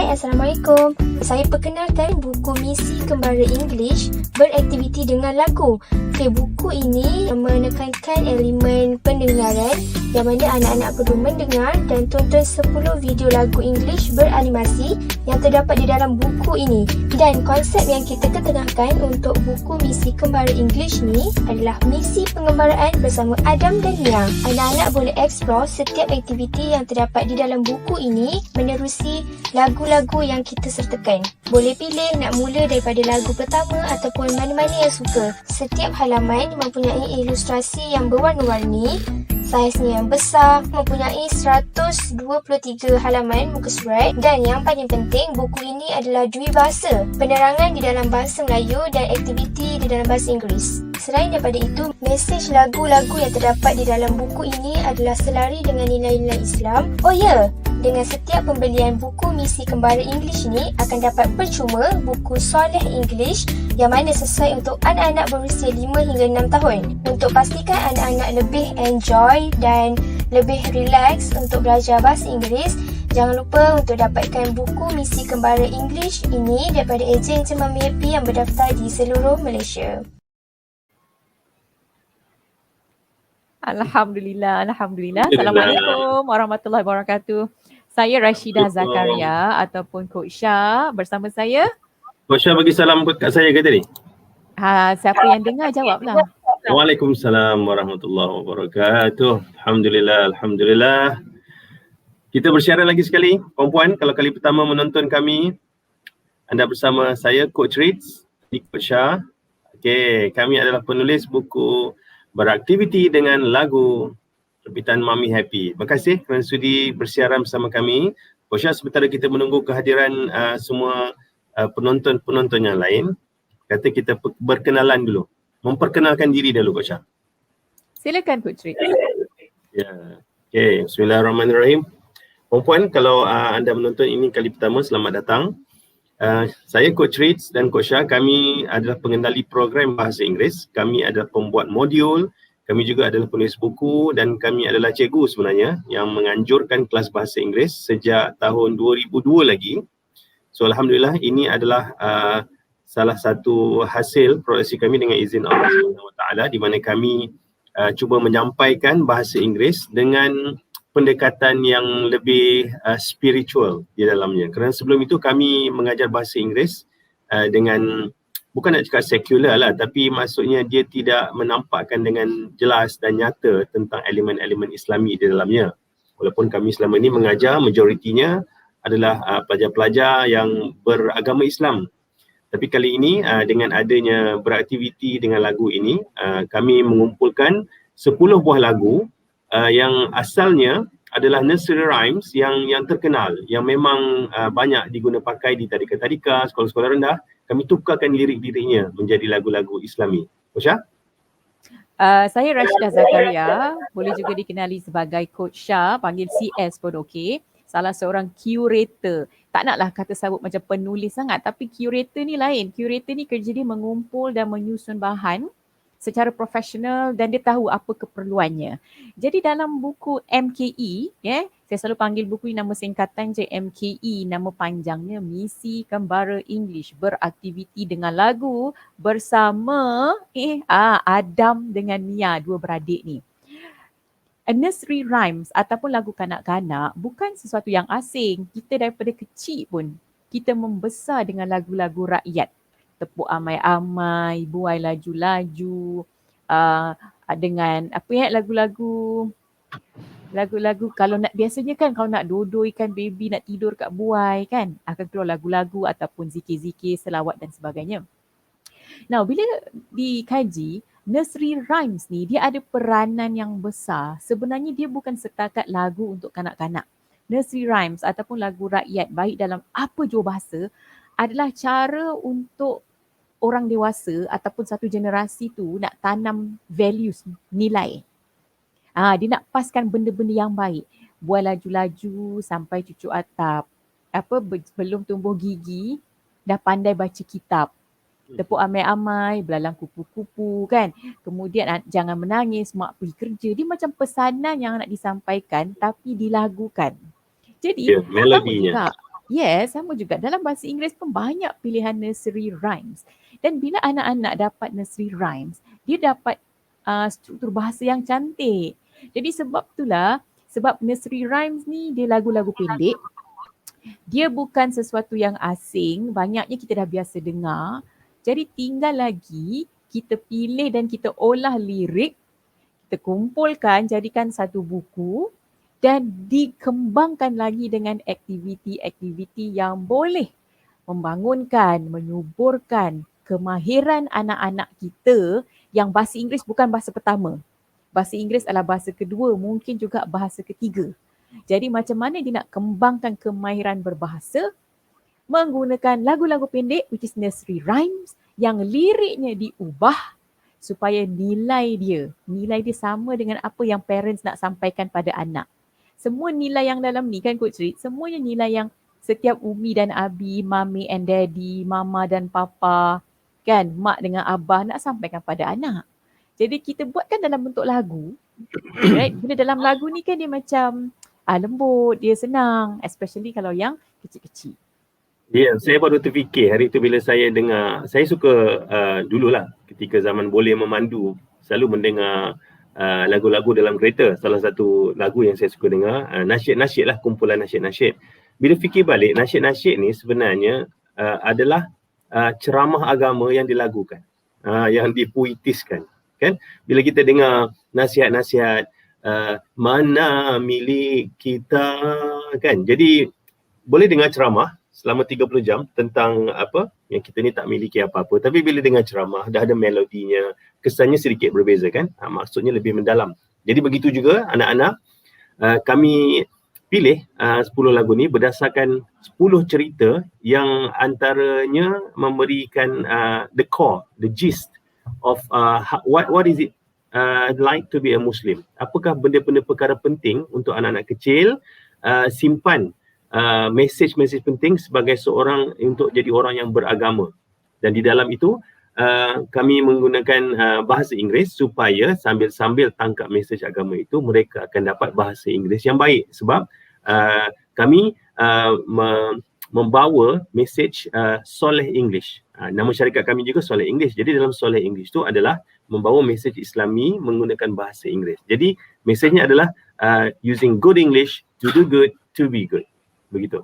Hai, Assalamualaikum. Saya perkenalkan buku Misi Kembara English beraktiviti dengan lagu. Buku ini menekankan elemen pendengaran yang mana anak-anak perlu mendengar dan tonton 10 video lagu English beranimasi yang terdapat di dalam buku ini. Dan konsep yang kita ketengahkan untuk buku Misi Kembara English ni adalah misi pengembaraan bersama Adam dan Mia. Anak-anak boleh explore setiap aktiviti yang terdapat di dalam buku ini menerusi lagu-lagu yang kita sertakan. Boleh pilih nak mula daripada lagu pertama ataupun mana-mana yang suka. Setiap halaman mempunyai ilustrasi yang berwarna-warni. Saiznya yang besar, mempunyai 123 halaman muka surat, dan yang paling penting buku ini adalah dwibahasa. Penerangan di dalam bahasa Melayu dan aktiviti di dalam bahasa Inggeris. Selain daripada itu, mesej lagu-lagu yang terdapat di dalam buku ini adalah selari dengan nilai-nilai Islam. Oh ya, dengan setiap pembelian buku Misi Kembara English ni akan dapat percuma buku Soleh English yang mana sesuai untuk anak-anak berusia 5 hingga 6 tahun. Untuk pastikan anak-anak lebih enjoy dan lebih relax untuk belajar bahasa Inggeris, jangan lupa untuk dapatkan buku Misi Kembara English ini daripada ejen Encik Mami Happy yang berdaftar di seluruh Malaysia. Alhamdulillah. Assalamualaikum warahmatullahi wabarakatuh. Saya Rashidah Zakaria ataupun Coach Syah bersama saya. Coach Syah bagi salam kat saya ke tadi? Siapa yang dengar jawablah. Waalaikumsalam warahmatullahi wabarakatuh. Alhamdulillah. Kita bersiaran lagi sekali. Puan-puan, kalau kali pertama menonton kami, anda bersama saya Coach Ritz di Coach Syah. Okey, kami adalah penulis buku beraktiviti dengan lagu terbitan Mami Happy. Terima kasih kerana sudi bersiaran bersama kami. Coach Syah, sementara kita menunggu kehadiran semua penonton-penonton yang lain, kata kita berkenalan dulu. Memperkenalkan diri dulu Coach Syah. Silakan Coach Ritz. Ya. Okey, bismillahirrahmanirrahim. Puan-puan, kalau anda menonton ini kali pertama, selamat datang. Saya Coach Ritz dan Coach Syah, kami adalah pengendali program bahasa Inggeris. Kami adalah pembuat modul, kami juga adalah penulis buku dan kami adalah cikgu sebenarnya yang menganjurkan kelas bahasa Inggeris sejak tahun 2002 lagi. So Alhamdulillah, ini adalah salah satu hasil produksi kami dengan izin Allah SWT, di mana kami cuba menyampaikan bahasa Inggeris dengan pendekatan yang lebih spiritual di dalamnya. Kerana sebelum itu kami mengajar bahasa Inggeris dengan, bukan nak cakap sekular lah, tapi maksudnya dia tidak menampakkan dengan jelas dan nyata tentang elemen-elemen Islami di dalamnya. Walaupun kami selama ini mengajar, majoritinya adalah pelajar-pelajar yang beragama Islam. Tapi kali ini dengan adanya beraktiviti dengan lagu ini, kami mengumpulkan 10 buah lagu yang asalnya adalah nursery rhymes yang terkenal, yang memang banyak diguna pakai di tadika-tadika, sekolah-sekolah rendah. Kami tukarkan lirik-liriknya menjadi lagu-lagu Islami. Coach Syah? Saya Rashidah Zakaria, boleh juga dikenali sebagai Coach Syah, panggil CS pun okey. Salah seorang curator. Tak naklah kata sabut macam penulis sangat, tapi curator ni lain. Curator ni kerja dia mengumpul dan menyusun bahan secara profesional dan dia tahu apa keperluannya. Jadi dalam buku MKE, saya selalu panggil buku ini nama singkatan je MKE, nama panjangnya Misi Kembara English beraktiviti dengan lagu bersama Adam dengan Mia, dua beradik ni. Nursery rhymes ataupun lagu kanak-kanak bukan sesuatu yang asing. Kita daripada kecil pun kita membesar dengan lagu-lagu rakyat. Tepuk amai-amai, buai laju-laju, dengan lagu-lagu kalau nak, biasanya kan kalau nak dodoikan baby, nak tidur kat buai kan, akan keluar lagu-lagu ataupun zikir-zikir, selawat dan sebagainya. Now bila dikaji, nursery rhymes ni dia ada peranan yang besar. Sebenarnya dia bukan setakat lagu untuk kanak-kanak. Nursery rhymes ataupun lagu rakyat, baik dalam apa jua bahasa, adalah cara untuk orang dewasa ataupun satu generasi tu nak tanam values, nilai. Dia nak paskan benda-benda yang baik. Buai laju-laju sampai cucuk atap. Belum tumbuh gigi, dah pandai baca kitab. Tepuk amai-amai, belalang kupu-kupu kan. Kemudian jangan menangis, mak pergi kerja. Dia macam pesanan yang nak disampaikan tapi dilagukan. Jadi, melodinya. Yes, sama juga. Dalam bahasa Inggeris pun banyak pilihan nursery rhymes. Dan bila anak-anak dapat nursery rhymes, dia dapat struktur bahasa yang cantik. Jadi sebab nursery rhymes ni dia lagu-lagu pendek, dia bukan sesuatu yang asing, banyaknya kita dah biasa dengar. Jadi tinggal lagi kita pilih dan kita olah lirik, kita kumpulkan jadikan satu buku dan dikembangkan lagi dengan aktiviti-aktiviti yang boleh membangunkan, menyuburkan kemahiran anak-anak kita yang bahasa Inggeris bukan bahasa pertama. Bahasa Inggeris adalah bahasa kedua, mungkin juga bahasa ketiga. Jadi macam mana dia nak kembangkan kemahiran berbahasa menggunakan lagu-lagu pendek which is nursery rhymes yang liriknya diubah supaya nilai dia sama dengan apa yang parents nak sampaikan pada anak. Semua nilai yang dalam ni kan Coach Reed, semuanya nilai yang setiap Umi dan Abi, Mami and Daddy, Mama dan Papa, kan, Mak dengan Abah nak sampaikan pada anak. Jadi kita buatkan dalam bentuk lagu, right? Bila dalam lagu ni kan dia macam lembut, dia senang, especially kalau yang kecil-kecil. Ya, saya baru terfikir hari tu bila saya dengar, saya suka dululah ketika zaman boleh memandu, selalu mendengar lagu-lagu dalam kereta. Salah satu lagu yang saya suka dengar, nasyid-nasyid lah, kumpulan nasyid-nasyid. Bila fikir balik, nasyid-nasyid ni sebenarnya adalah ceramah agama yang dilagukan, yang dipuitiskan. Kan? Bila kita dengar nasihat-nasihat, mana milik kita, kan? Jadi boleh dengar ceramah selama 30 jam tentang apa yang kita ni tak miliki apa-apa, tapi bila dengar ceramah dah ada melodinya, kesannya sedikit berbeza kan, maksudnya lebih mendalam. Jadi begitu juga anak-anak, kami pilih 10 lagu ni berdasarkan 10 cerita yang antaranya memberikan the core, the gist of what is it like to be a Muslim. Apakah benda-benda perkara penting untuk anak-anak kecil simpan mesej-mesej penting sebagai seorang untuk jadi orang yang beragama. Dan di dalam itu kami menggunakan bahasa Inggeris supaya sambil-sambil tangkap mesej agama itu mereka akan dapat bahasa Inggeris yang baik, sebab kami membawa mesej Soleh English. Nama syarikat kami juga Soleh English. Jadi dalam Soleh English tu adalah membawa mesej Islami menggunakan bahasa Inggeris. Jadi mesejnya adalah using good English to do good, to be good. Begitu.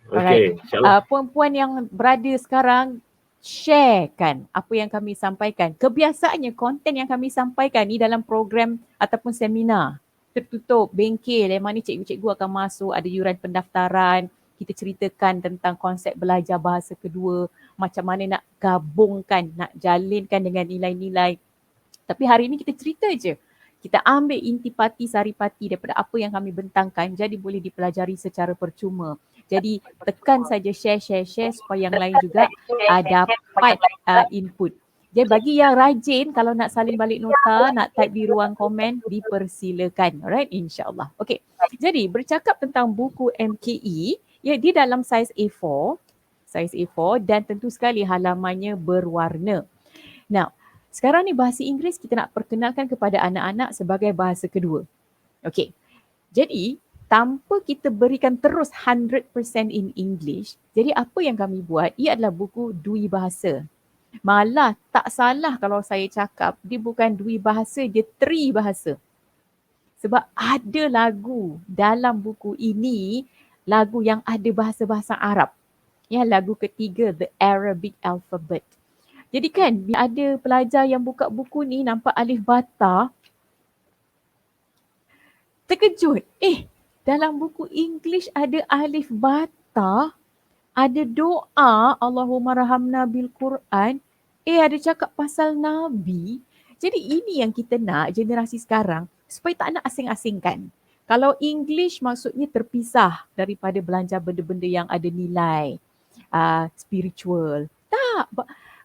Okay, insyaAllah. Puan-puan yang berada sekarang, sharekan apa yang kami sampaikan. Kebiasaannya konten yang kami sampaikan ni dalam program ataupun seminar tertutup, bengkel, yang mana cikgu-cikgu akan masuk, ada yuran pendaftaran, kita ceritakan tentang konsep belajar bahasa kedua, macam mana nak gabungkan, nak jalinkan dengan nilai-nilai. Tapi hari ni kita cerita je. Kita ambil intipati saripati daripada apa yang kami bentangkan, jadi boleh dipelajari secara percuma. Jadi tekan saja share supaya yang lain juga dapat input. Jadi bagi yang rajin, kalau nak salin balik nota, nak type di ruang komen, dipersilakan. Alright, insyaAllah. Okay, jadi bercakap tentang buku MKE, ya, dia dalam saiz A4 dan tentu sekali halamannya berwarna. Now, sekarang ni bahasa Inggeris kita nak perkenalkan kepada anak-anak sebagai bahasa kedua. Okay, jadi tanpa kita berikan terus 100% in English, jadi apa yang kami buat, ia adalah buku dui bahasa. Malah tak salah kalau saya cakap dia bukan dui bahasa, dia tri bahasa. Sebab ada lagu dalam buku ini, lagu yang ada bahasa-bahasa Arab. Ya, lagu ketiga, The Arabic Alphabet. Jadi kan, bila ada pelajar yang buka buku ni nampak alif bata, terkejut. Dalam buku English ada alif bata, ada doa, Allahumma rahamna bil Quran, ada cakap pasal Nabi. Jadi ini yang kita nak generasi sekarang, supaya tak nak asing-asingkan. Kalau English maksudnya terpisah daripada belajar benda-benda yang ada nilai spiritual. Tak,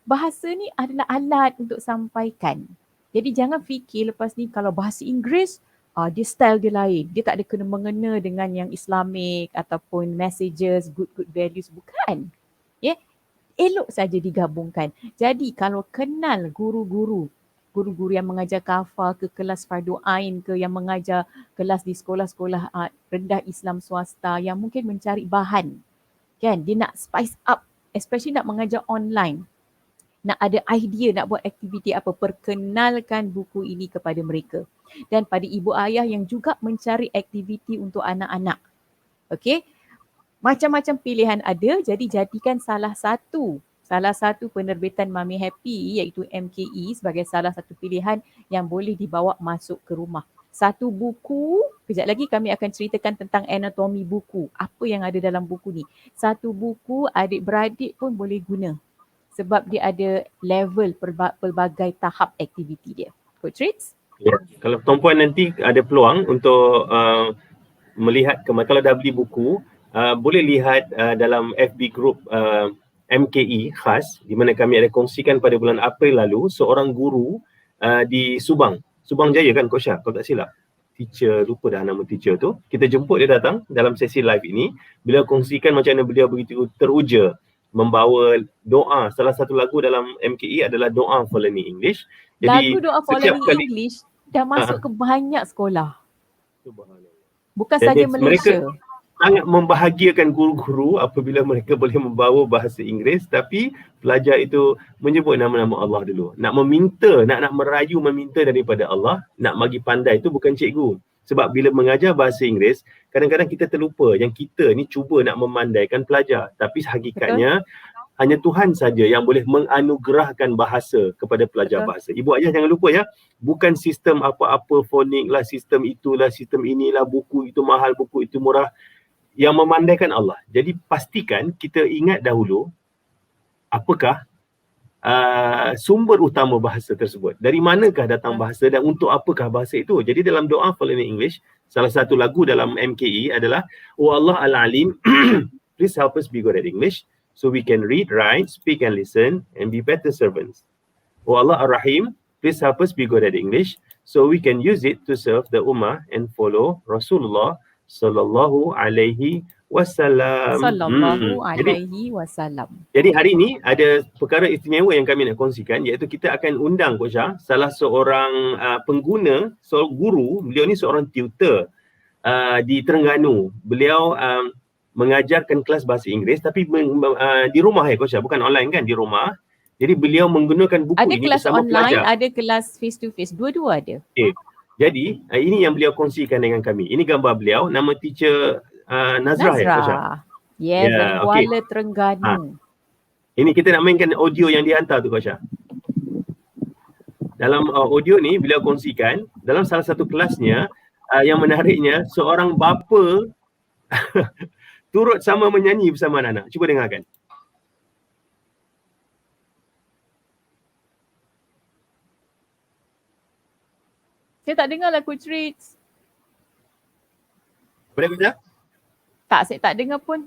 bahasa ni adalah alat untuk sampaikan. Jadi jangan fikir lepas ni kalau bahasa Inggeris, dia style dia lain. Dia tak ada kena-mengena dengan yang Islamic ataupun messages, good values. Bukan. Ya, elok saja digabungkan. Jadi kalau kenal guru-guru yang mengajar kafah ke kelas fardu ain ke yang mengajar kelas di sekolah-sekolah rendah Islam swasta yang mungkin mencari bahan Kan, dia nak spice up, especially nak mengajar online. Nak ada idea nak buat aktiviti apa, perkenalkan buku ini kepada mereka. Dan pada ibu ayah yang juga mencari aktiviti untuk anak-anak. Okey, macam-macam pilihan ada, jadi jadikan salah satu penerbitan Mami Happy iaitu MKE sebagai salah satu pilihan yang boleh dibawa masuk ke rumah. Satu buku, kejap lagi kami akan ceritakan tentang anatomi buku. Apa yang ada dalam buku ni. Satu buku adik-beradik pun boleh guna. Sebab dia ada level pelbagai tahap aktiviti dia. Coach Ritz? Ya. Kalau tuan-puan nanti ada peluang untuk melihat, kalau dah beli buku, boleh lihat dalam FB group MKE khas, di mana kami ada kongsikan pada bulan April lalu, seorang guru di Subang Jaya kan Coach Syah, kalau tak silap. Teacher, lupa dah nama teacher tu. Kita jemput dia datang dalam sesi live ini. Beliau kongsikan macam mana beliau begitu teruja membawa doa. Salah satu lagu dalam MKE adalah Doa for Learning English. Jadi, lagu Doa for Learning English dah masuk ke banyak sekolah. Bukan saja Malaysia. Mereka sangat membahagiakan guru-guru apabila mereka boleh membawa bahasa Inggeris, tapi pelajar itu menyebut nama-nama Allah dulu. Nak meminta, nak merayu meminta daripada Allah, nak bagi pandai itu bukan cikgu. Sebab bila mengajar bahasa Inggeris, kadang-kadang kita terlupa yang kita ni cuba nak memandaikan pelajar. Tapi hakikatnya hanya Tuhan saja yang boleh menganugerahkan bahasa kepada pelajar bahasa. Ibu ayah jangan lupa ya, bukan sistem apa-apa fonik lah, sistem itulah, sistem inilah, buku itu mahal, buku itu murah. Yang memandaikan Allah. Jadi pastikan kita ingat dahulu apakah sumber utama bahasa tersebut. Dari manakah datang bahasa dan untuk apakah bahasa itu. Jadi dalam Doa for Learning English, salah satu lagu dalam MKE adalah Oh Allah Al-Alim, please help us be good at English so we can read, write, speak and listen and be better servants. Oh Allah Ar-Rahim, please help us be good at English so we can use it to serve the Ummah and follow Rasulullah Sallallahu Alaihi Wasallam. Jadi hari ini ada perkara istimewa yang kami nak kongsikan, iaitu kita akan undang Coach Syah, salah seorang pengguna, seorang guru. Beliau ni seorang tutor di Terengganu. Beliau mengajarkan kelas bahasa Inggeris tapi di rumah Coach Syah, bukan online kan, di rumah. Jadi beliau menggunakan buku ada ini kelas bersama online, pelajar. ada kelas face to face, dua-dua ada. Okay. Jadi ini yang beliau kongsikan dengan kami. Ini gambar beliau, nama teacher Nazrah. Ya, Coach Syah? Yes, dari Kuala Terengganu. Ini kita nak mainkan audio yang dihantar tu Coach Syah. Dalam audio ni beliau kongsikan dalam salah satu kelasnya, yang menariknya seorang bapa turut sama menyanyi bersama anak-anak. Cuba dengarkan. Saya tak dengar lah Coach Ritz. Boleh Coach Syah? Tak, saya tak dengar pun.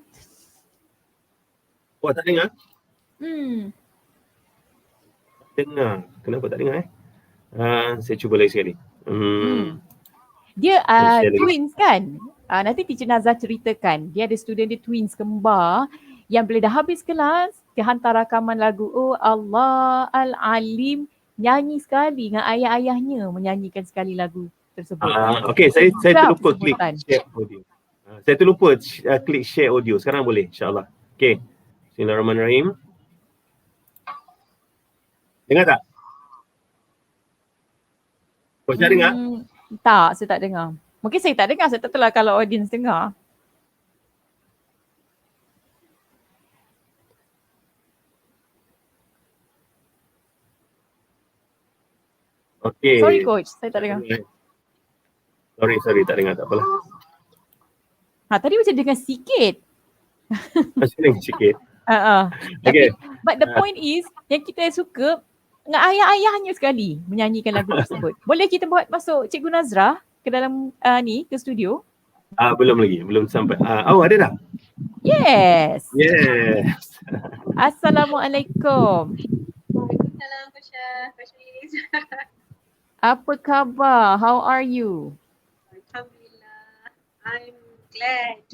Oh, tak dengar? Dengar. Kenapa tak dengar saya cuba lagi sekali. Dia twins kan? Nanti Teacher Nazah ceritakan. Dia ada student dia twins kembar yang bila dah habis kelas, dia hantar rakaman lagu Oh Allah Al-Alim, nyanyi sekali dengan ayah-ayahnya menyanyikan sekali lagu tersebut. Okey, saya terlupa klik share audio. Saya terlupa klik share audio. Sekarang boleh insya-Allah. Okey. Bismillahirrahmanirrahim. Dengar tak? Kau saya dengar? Tak, saya tak dengar. Mungkin saya tak dengar, saya tak tahu lah kalau audience dengar. Okay. Sorry Coach, saya tak dengar. Sorry, tak dengar, tak apalah. Tadi macam dengar sikit. Masih dengar sikit. Okay. But the point is, yang kita suka dengan ayah-ayahnya sekali menyanyikan lagu tersebut. Boleh kita buat masuk Cikgu Nazrah ke dalam ke studio? Belum lagi, belum sampai. Ada dah? Yes. Assalamualaikum. Waalaikumsalam Coach Ritz. Apa khabar? How are you? Alhamdulillah. I'm glad.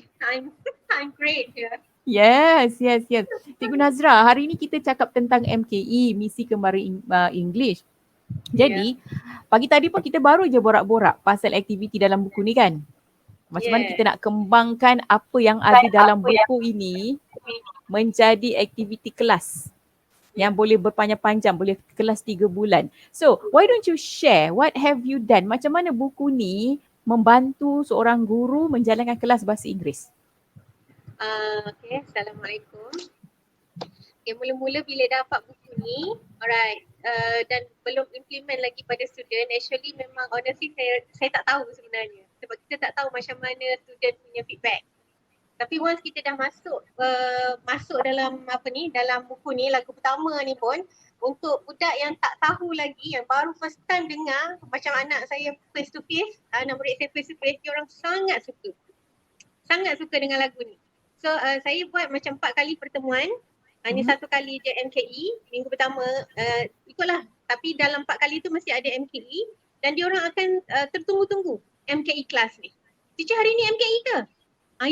I'm great here. Yes. Cikgu Nazrah, hari ini kita cakap tentang MKE, Misi Kembara English. Jadi, pagi tadi pun kita baru je borak-borak pasal aktiviti dalam buku ni kan? Macam mana kita nak kembangkan apa yang ada dalam buku ini menjadi aktiviti kelas yang boleh berpanjang-panjang, boleh kelas 3 bulan. So, why don't you share what have you done? Macam mana buku ni membantu seorang guru menjalankan kelas bahasa Inggeris? Okay, Assalamualaikum. Okay, mula-mula bila dapat buku ni, alright, dan belum implement lagi pada student, actually memang honestly saya tak tahu sebenarnya. Sebab kita tak tahu macam mana student punya feedback. Tapi once kita dah masuk dalam dalam buku ni, lagu pertama ni pun, untuk budak yang tak tahu lagi, yang baru first time dengar, macam anak saya face to face, anak murid saya face to face, dia orang sangat suka dengan lagu ni. So saya buat macam 4 kali pertemuan. Ini 1 kali je MKE, minggu pertama ikutlah. Tapi dalam 4 kali tu mesti ada MKE dan diorang akan tertunggu-tunggu MKE kelas ni. Teacher hari ni MKE ke?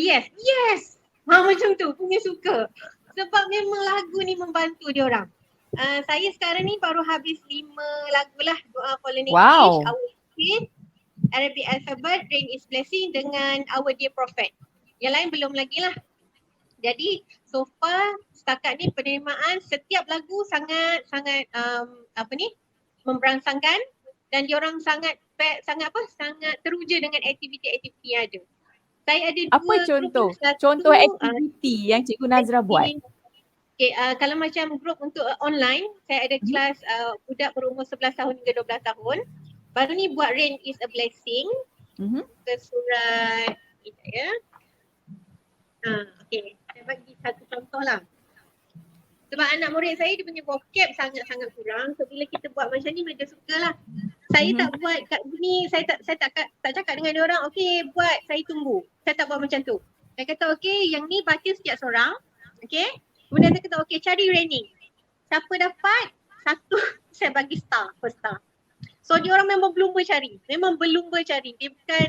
Yes. Macam tu, punya suka. Sebab memang lagu ni membantu diorang. Saya sekarang ni baru habis 5 lagu lah. Doa for Learning English, Our Faith, Arabic Alphabet, Rain is Blessing dengan Our Dear Prophet. Yang lain belum lagi lah. Jadi so far setakat ni penerimaan setiap lagu sangat memberangsangkan dan diorang sangat teruja dengan aktiviti-aktiviti yang ada. Saya ada apa contoh aktiviti yang Cikgu Nazra buat? Okay, kalau macam grup untuk online, saya ada kelas budak berumur 11 tahun hingga 12 tahun. Baru ni buat Rain is a Blessing. Ke surat ya. Okay, saya bagi satu contoh lah. Sebab anak murid saya dia punya vocab sangat-sangat kurang. So bila kita buat macam ni mereka sukalah. Saya tak buat kat sini, saya tak cakap dengan dia orang, okay buat, saya tunggu. Saya tak buat macam tu. Saya kata okay, yang ni baca setiap seorang. Okay. Kemudian saya kata okay, cari ranking. Siapa dapat satu, saya bagi star, first star. So dia orang memang berlumba cari. Dia bukan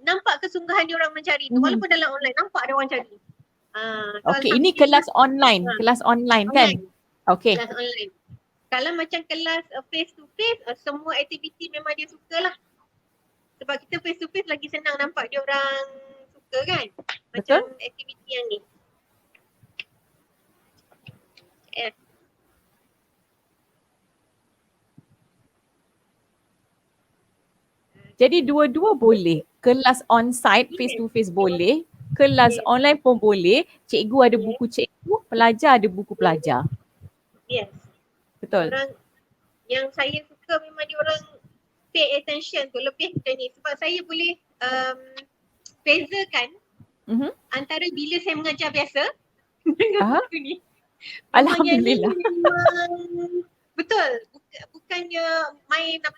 nampak kesungguhan dia orang mencari tu. Walaupun dalam online nampak ada orang cari. Okay, ini kelas online. Kelas online kan? Okay. Kelas online. Kalau macam kelas face to face, semua aktiviti memang dia sukalah. Sebab kita face to face lagi senang nampak dia orang suka kan? Macam aktiviti yang ni. Jadi dua-dua boleh. Kelas on-site, face-to-face boleh. Kelas online pun boleh. Cikgu ada buku cikgu, pelajar ada buku pelajar. Yes. Betul. Orang yang saya suka memang dia orang pay attention tu lebih macam ni. Sebab saya boleh bezakan antara bila saya mengajar biasa dengan buku ni. Alhamdulillah. Betul. Bukannya main nak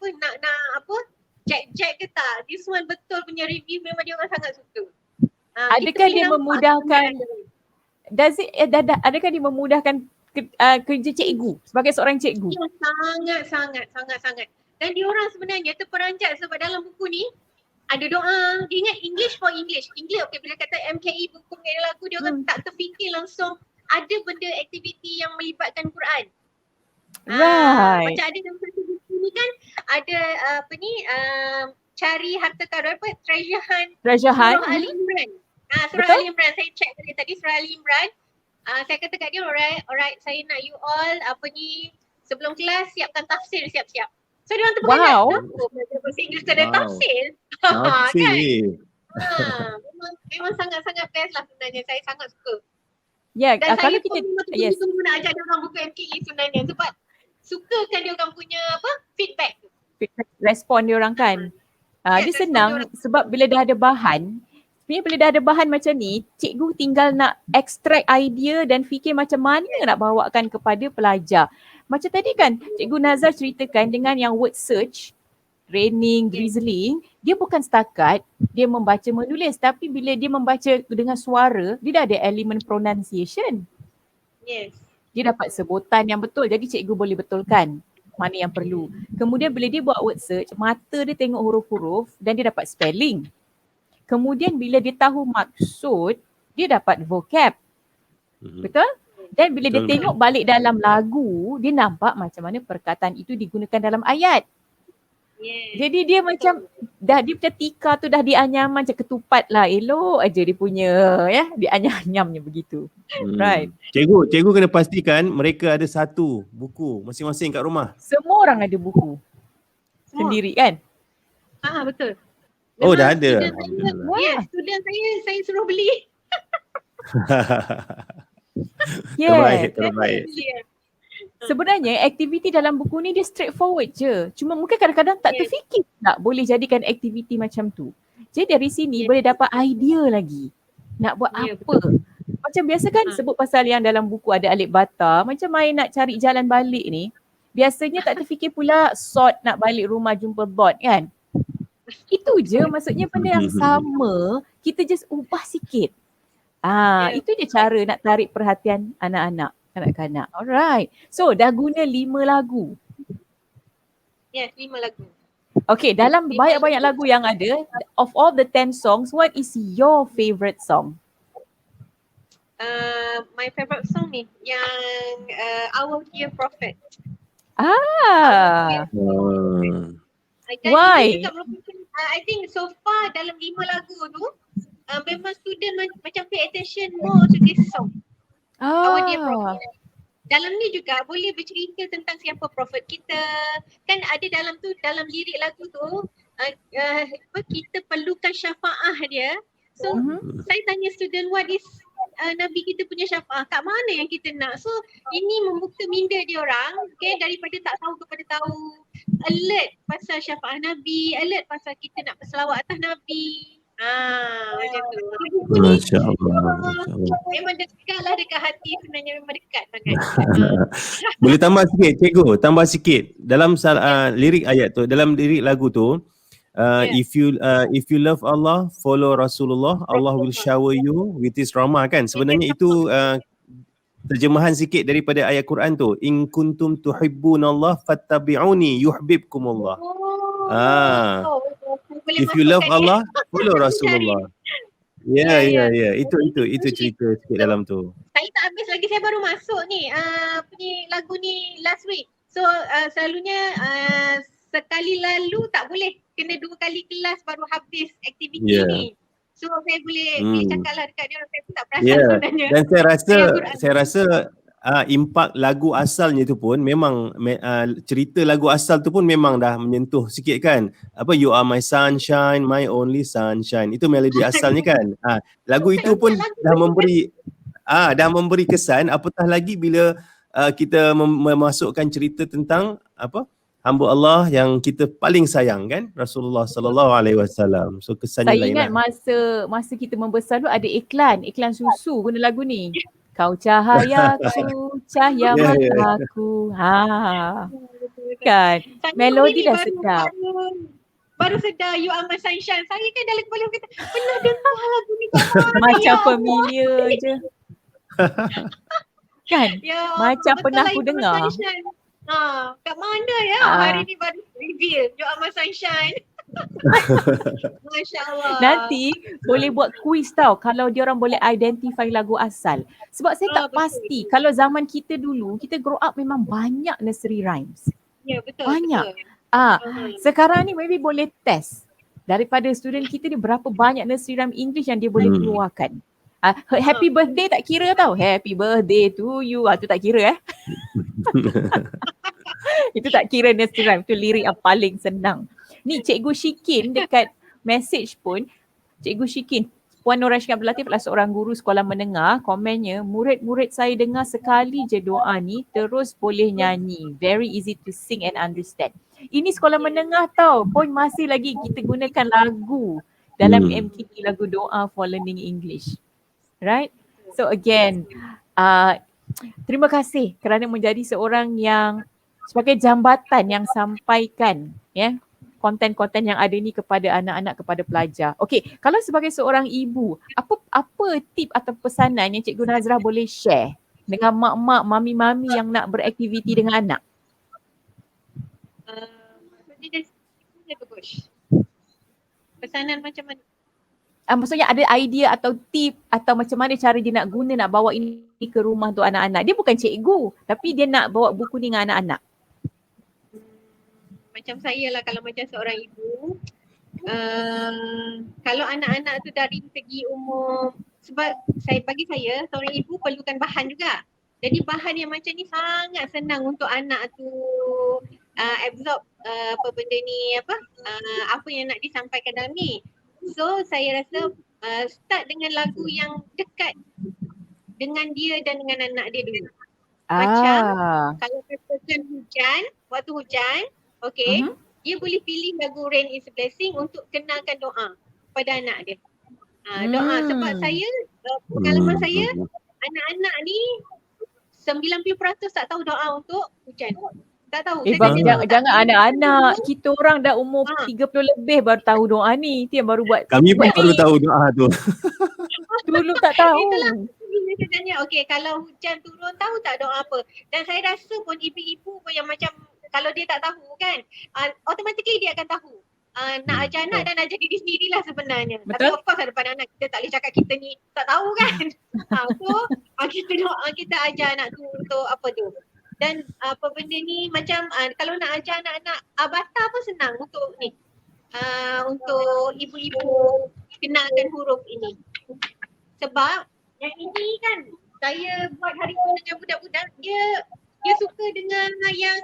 jack ke tak. This one betul punya review memang dia orang sangat suka. Adakah dia memudahkan adakah dia memudahkan kerja cikgu sebagai seorang cikgu? Ya, sangat. Dan dia orang sebenarnya terperanjat sebab dalam buku ni ada doa. Dia ingat English for English. Okay, bila kata MKE buku ni lagu dia orang tak terfikir langsung ada benda aktiviti yang melibatkan Quran. Right. Macam ada dalam satu buku ni kan ada cari harta karun treasure hunt. Surah Ali Imran. Surah Ali Imran saya check tadi surah Ali Imran. Saya kata kat dia alright saya nak you all sebelum kelas siapkan tafsir siap-siap. So dia orang terperanjat. Belajar bahasa Inggeris ada tafsir. Kan? Memang sangat-sangat best lah sebenarnya. Saya sangat suka. Ya, dan kalau saya kita tunggu nak ajar dia orang buku MKE sebenarnya sebab sukakan dia orang punya feedback tu. Respon dia orang kan. Dia senang sebab bila dah ada bahan, sebenarnya bila dah ada bahan macam ni, cikgu tinggal nak extract idea dan fikir macam mana nak bawakan kepada pelajar. Macam tadi kan Cikgu Nazar ceritakan dengan yang word search, raining, drizzling, dia bukan setakat dia membaca menulis tapi bila dia membaca dengan suara, dia dah ada elemen pronunciation. Yes. Dia dapat sebutan yang betul jadi cikgu boleh betulkan mana yang perlu. Kemudian bila dia buat word search, mata dia tengok huruf-huruf dan dia dapat spelling. Kemudian bila dia tahu maksud, dia dapat vocab. Betul? Dan bila dia tengok balik dalam lagu, dia nampak macam mana perkataan itu digunakan dalam ayat. Yes. Jadi dia macam dia macam tika tu dah dianyam macam ketupat lah. Elok aja dia punya dianyam-anyamnya begitu. Right. Cikgu kena pastikan mereka ada satu buku masing-masing kat rumah. Semua orang ada buku sendiri kan? Betul. Oh, Memang dah ada. student saya, student saya suruh beli. Yes. Terbaik. Sebenarnya aktiviti dalam buku ni dia straightforward je. Cuma mungkin kadang-kadang tak terfikir tak boleh jadikan aktiviti macam tu. Jadi dari sini boleh dapat idea lagi. Nak buat apa? Macam biasa kan sebut pasal yang dalam buku ada alif bata. Macam main nak cari jalan balik ni. Biasanya tak terfikir pula sort nak balik rumah jumpa bot kan. Itu je maksudnya benda yang sama. Kita just ubah sikit. Itu je cara nak tarik perhatian anak-anak. Kanak-kanak. Alright. So dah guna 5 lagu. Yes, 5 lagu. Okay, dalam banyak-banyak lagu yang ada, of all the 10 songs, what is your favourite song? My favourite song ni yang Our Dear Prophet. Why? I think so far dalam 5 lagu tu memang student macam pay attention more to this song. Our Dear Prophet. Dalam ni juga boleh bercerita tentang siapa prophet kita. Kan ada dalam lirik lagu tu kita perlukan syafaah dia. So saya tanya student, what is Nabi kita punya syafaah? Kat mana yang kita nak? So ini membuka minda dia orang, okay, daripada tak tahu kepada tahu. Alert pasal syafaah Nabi, alert pasal kita nak berselawat atas Nabi. Macam tu. Masya Allah. Memang dekatlah dekat hati, sebenarnya memang dekat sangat. Boleh tambah sikit cikgu, tambah sikit. Dalam lirik ayat tu, dalam lirik lagu tu, if you love Allah, follow Rasulullah, Allah will shower you with his rahmah kan. Sebenarnya itu terjemahan sikit daripada ayat Quran tu. In kuntum tuhibbunallah fattabi'uni yuhibbukumullah. If you love Allah, follow Rasulullah. Ya. Itu cerita sikit dalam tu. Saya tak habis lagi, saya baru masuk ni punya lagu ni last week. So selalunya sekali lalu tak boleh, kena 2 kali kelas baru habis aktiviti ni. So saya boleh cakap lah dekat dia, saya pun tak perasan sebenarnya. Dan saya rasa impak lagu asalnya tu pun memang cerita lagu asal tu pun memang dah menyentuh sikit kan. Apa You Are My Sunshine, My Only Sunshine. Itu melodi asalnya kan. Lagu itu pun dah memberi kesan, apatah lagi bila kita memasukkan cerita tentang hamba Allah yang kita paling sayang kan, Rasulullah sallallahu alaihi wasallam. So kesannya lain. Saya ingat masa kita membesar tu ada iklan susu guna lagu ni. Kau cahayaku, cahaya mataku. Kan. Melodi dah sedap. Baru sedar You Are My Sunshine. Saya kan dalam kepala kata, pernah dengar lagu ni. Macam familiar je. Kan? Macam pernah aku dengar. Kat mana ya? Hari ni baru reveal You Are My Sunshine. Masya Allah. Nanti boleh buat quiz tau kalau dia orang boleh identify lagu asal. Sebab saya tak pasti kalau zaman kita dulu, kita grow up memang banyak nursery rhymes. Ya, betul. Banyak. Betul. Sekarang ni maybe boleh test daripada student kita ni berapa banyak nursery rhyme English yang dia boleh keluarkan. Happy birthday tak kira tau. Happy birthday to you. Tu tak kira Itu tak kira nursery rhyme. Itu lirik yang paling senang. Ni Cikgu Syikin dekat message pun, Cikgu Syikin, Puan Nur Rashid Abdul Latif adalah seorang guru sekolah menengah, komennya, murid-murid saya dengar sekali je doa ni terus boleh nyanyi. Very easy to sing and understand. Ini sekolah menengah tau, pun masih lagi kita gunakan lagu dalam MKT, lagu doa for learning English. Right? So again, terima kasih kerana menjadi seorang yang sebagai jambatan yang sampaikan konten-konten yang ada ni kepada anak-anak, kepada pelajar. Okey, kalau sebagai seorang ibu, apa tip atau pesanan yang Cikgu Nazrah boleh share dengan mak-mak, mami-mami yang nak beraktiviti dengan anak? Maksudnya bagus. Pesanan macam mana? Maksudnya ada idea atau tip atau macam mana cara dia nak guna, nak bawa ini ke rumah untuk anak-anak. Dia bukan cikgu, tapi dia nak bawa buku ni dengan anak-anak. macam saya lah, kalau macam seorang ibu, kalau anak-anak tu dari segi umur, sebab bagi saya seorang ibu perlukan bahan juga. Jadi bahan yang macam ni sangat senang untuk anak tu absorb apa benda ni, apa yang nak disampaikan dalam ni. So saya rasa start dengan lagu yang dekat dengan dia dan dengan anak dia dulu. Macam kalau katakan hujan, waktu hujan, okay, dia boleh pilih lagu Rain is a Blessing untuk kenalkan doa pada anak dia. Doa, sebab saya, pengalaman saya, anak-anak ni 90% tak tahu doa untuk hujan. Tak tahu. Jangan anak-anak, kita orang dah umur 30 lebih baru tahu doa ni. Itu yang baru buat. Kami pun baru tahu doa tu. Dulu tak tahu. Itulah. Saya tanya, okay, kalau hujan turun tahu tak doa apa? Dan saya rasa pun ibu-ibu pun yang macam kalau dia tak tahu kan, automatically dia akan tahu. Nak ajar anak dan ajar diri sendirilah sebenarnya. Betul. Tapi of course depan anak kita tak boleh cakap kita ni tak tahu kan. So kita doa, kita ajar anak tu untuk apa tu. Dan apa benda ni macam kalau nak ajar anak-anak Bata pun senang untuk ni. Untuk ibu-ibu kenalkan huruf ini. Sebab yang ini kan saya buat hari ini dengan budak-budak, dia suka dengan yang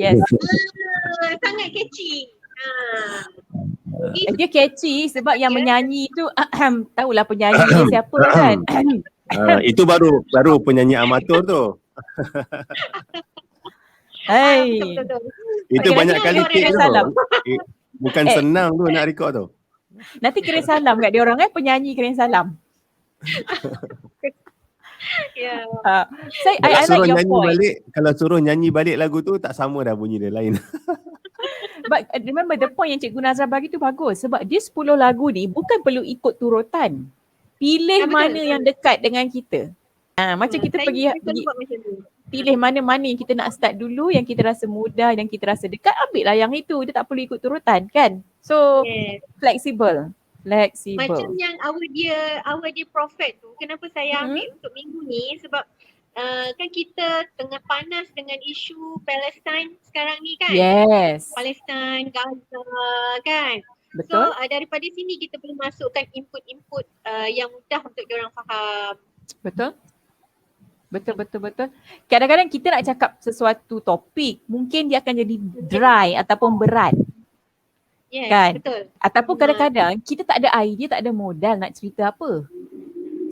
Yes. Sangat catchy. Dia catchy sebab yang menyanyi tu tahulah penyanyi dia siapa kan. Itu baru penyanyi amatur tu. Hey. Betul-betul. Itu banyak kali take tu. salam. Bukan senang tu nak record tu. Nanti kirim salam kat dia orang penyanyi kirim salam. Ya. Kalau I suruh like your nyanyi point. balik, kalau suruh nyanyi balik lagu tu tak sama dah bunyi dia lain. But remember the point yang Cikgu Nazra bagi tu bagus sebab dia 10 lagu ni bukan perlu ikut turutan. Pilih betul, mana betul. yang dekat dengan kita. Macam kita pergi buat macam tu. pilih mana-mana yang kita nak start dulu, yang kita rasa mudah, yang kita rasa dekat, ambil lah yang itu. Dia tak perlu ikut turutan kan. So Yes. flexible. Macam yang our dear prophet tu, kenapa saya ambil untuk minggu ni sebab kan kita tengah panas dengan isu Palestine sekarang ni kan. Yes. Palestine, Gaza kan. Betul. So daripada sini kita boleh masukkan input-input yang mudah untuk diorang faham. Betul. Kadang-kadang kita nak cakap sesuatu topik, mungkin dia akan jadi dry ataupun berat. Yes, Kan? betul. Ataupun kadang-kadang kita tak ada idea, tak ada modal nak cerita apa.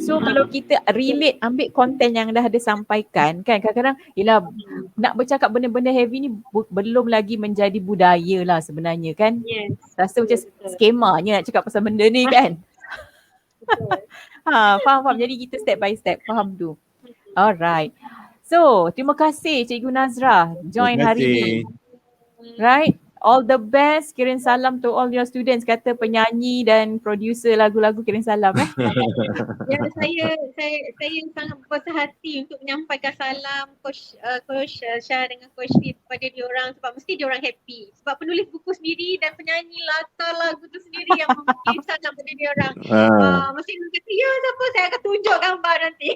So kalau kita relate, ambil konten yang dah ada sampaikan kan, kadang-kadang yelah nak bercakap benda-benda heavy ni belum lagi menjadi budaya lah sebenarnya kan. Yes. Rasa macam Betul. skemanya nak cakap pasal benda ni kan. Betul. Faham. Jadi kita step by step, faham tu. Alright. So, terima kasih Cikgu Nazra join Terima hari kasih. ni. Right? All the best. Kirim salam to all your students. Kata penyanyi dan producer lagu-lagu kirim salam Ya, saya sangat berbesar hati untuk menyampaikan salam Coach Syah dengan Coach Fit kepada diorang sebab mesti diorang happy. Sebab penulis buku sendiri dan penyanyi lagu tu sendiri yang memberi salam kepada diorang. Mesti diorang kata, ya siapa, saya akan tunjuk gambar nanti.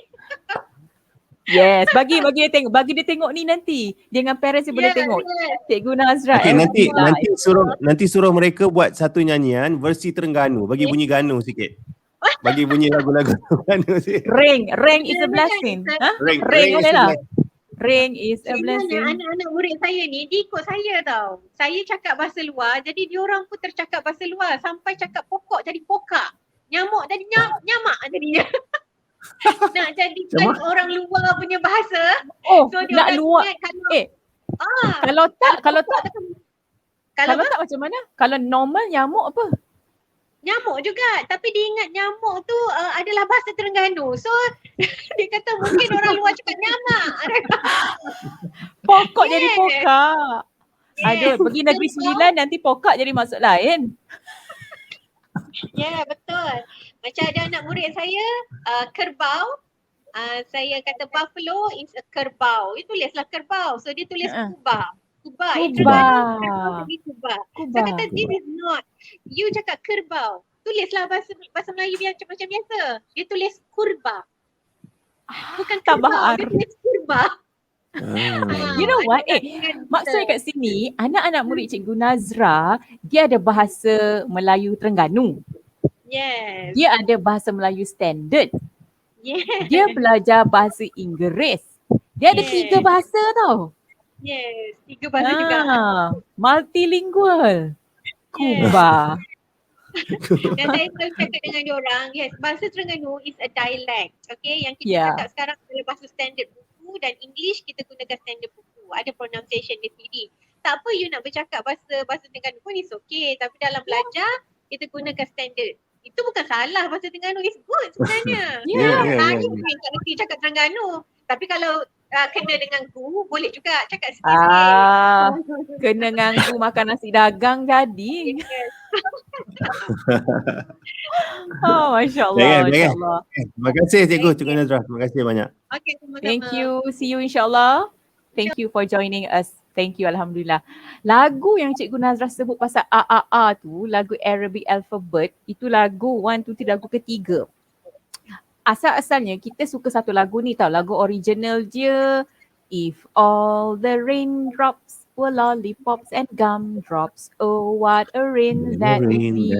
Yes, bagi dia tengok ni nanti. Dia dengan parents dia boleh tengok. Cikgu Nazra. Okay, nanti suruh mereka buat satu nyanyian versi Terengganu. Bagi bunyi Ganu sikit. Bagi bunyi lagu-lagu Terengganu sikit. Ring is a blessing. Ring boleh is a lah. blessing. Ring is a Sebenarnya blessing. anak-anak murid saya ni dia ikut saya tau. Saya cakap bahasa luar jadi diorang pun tercakap bahasa luar. Sampai cakap pokok jadi pokak. Nyamuk jadi nyamak jadinya. Nak jadikan orang luar punya bahasa. Oh, So nak diorang luar. ingat kalau Kalau tak macam mana? Kalau normal nyamuk apa? nyamuk juga, tapi dia ingat nyamuk tu adalah bahasa Terengganu. So dia kata mungkin orang luar cakap nyamak. Pokok Yes. jadi pokak. Aduh, pergi negeri sembilan nanti pokak jadi maksud lain. Ya, betul. Macam ada anak murid saya kerbau. Saya kata buffalo is a kerbau. Dia tulislah kerbau. So dia tulis kubah. Kubah. Kubah. Kubah. Kubah. Saya kata this is not. You cakap kerbau. Tulislah bahasa Melayu macam biasa. Dia tulis kurba. Bukan Tambah kerbau. ar. Dia tulis kurba. You know what? Dengan Maksudnya kat sini, anak-anak murid Cikgu Nazra, dia ada bahasa Melayu Terengganu. Yes. Dia ada bahasa Melayu standard. Yes. Dia belajar bahasa Inggeris. Dia ada 3 bahasa tau. Yes. 3 bahasa juga. Multilingual. Yes. Kuba. Dan saya selalu cakap dengan diorang, yes, bahasa Terengganu is a dialect. Okay, yang kita Yeah. cakap sekarang adalah bahasa standard buku dan English kita gunakan standard buku. Ada pronunciation dia sendiri. Tak apa you nak bercakap bahasa Terengganu pun is okay. Tapi dalam belajar, kita gunakan standard. Itu bukan salah, bahasa Terengganu is good sebenarnya. Saya pun tak reti cakap Terengganu. Tapi kalau kena dengan ku, boleh juga cakap sikit-sikit. Kena nganggu makan nasi dagang jadi. Yes. Masya Allah. Jangan. Terima kasih Cikgu Nazra. Terima kasih banyak. Okay, sama-sama. Thank you. See you insyaAllah. Thank you for joining us. Thank you, Alhamdulillah. Lagu yang Cikgu Nazra sebut pasal A tu, lagu Arabic Alphabet, itu lagu 1, 2, 3, lagu ketiga. Asal-asalnya kita suka satu lagu ni tau, lagu original dia. If all the raindrops were lollipops and gumdrops, oh what a rain that would be.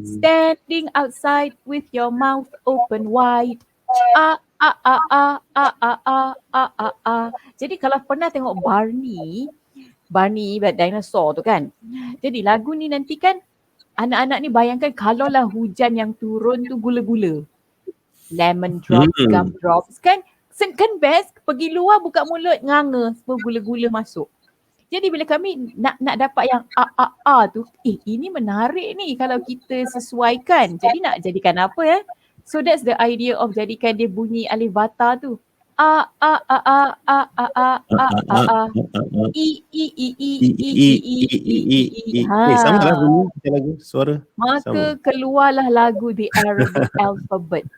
Standing outside with your mouth open wide. Jadi kalau pernah tengok Barney dinosaur tu kan. Jadi lagu ni nanti kan anak-anak ni bayangkan kalaulah hujan yang turun tu gula-gula. Lemon drops, gumdrops kan best pergi luar buka mulut nganga semua gula-gula masuk. Jadi bila kami nak dapat yang tu, ini menarik ni kalau kita sesuaikan. Jadi nak jadikan apa ya? So that's the idea of jadikan dia bunyi alif bata tu. Sama lah bunyi kita lagu suara. Maka keluarlah lagu The Arabic Alphabet.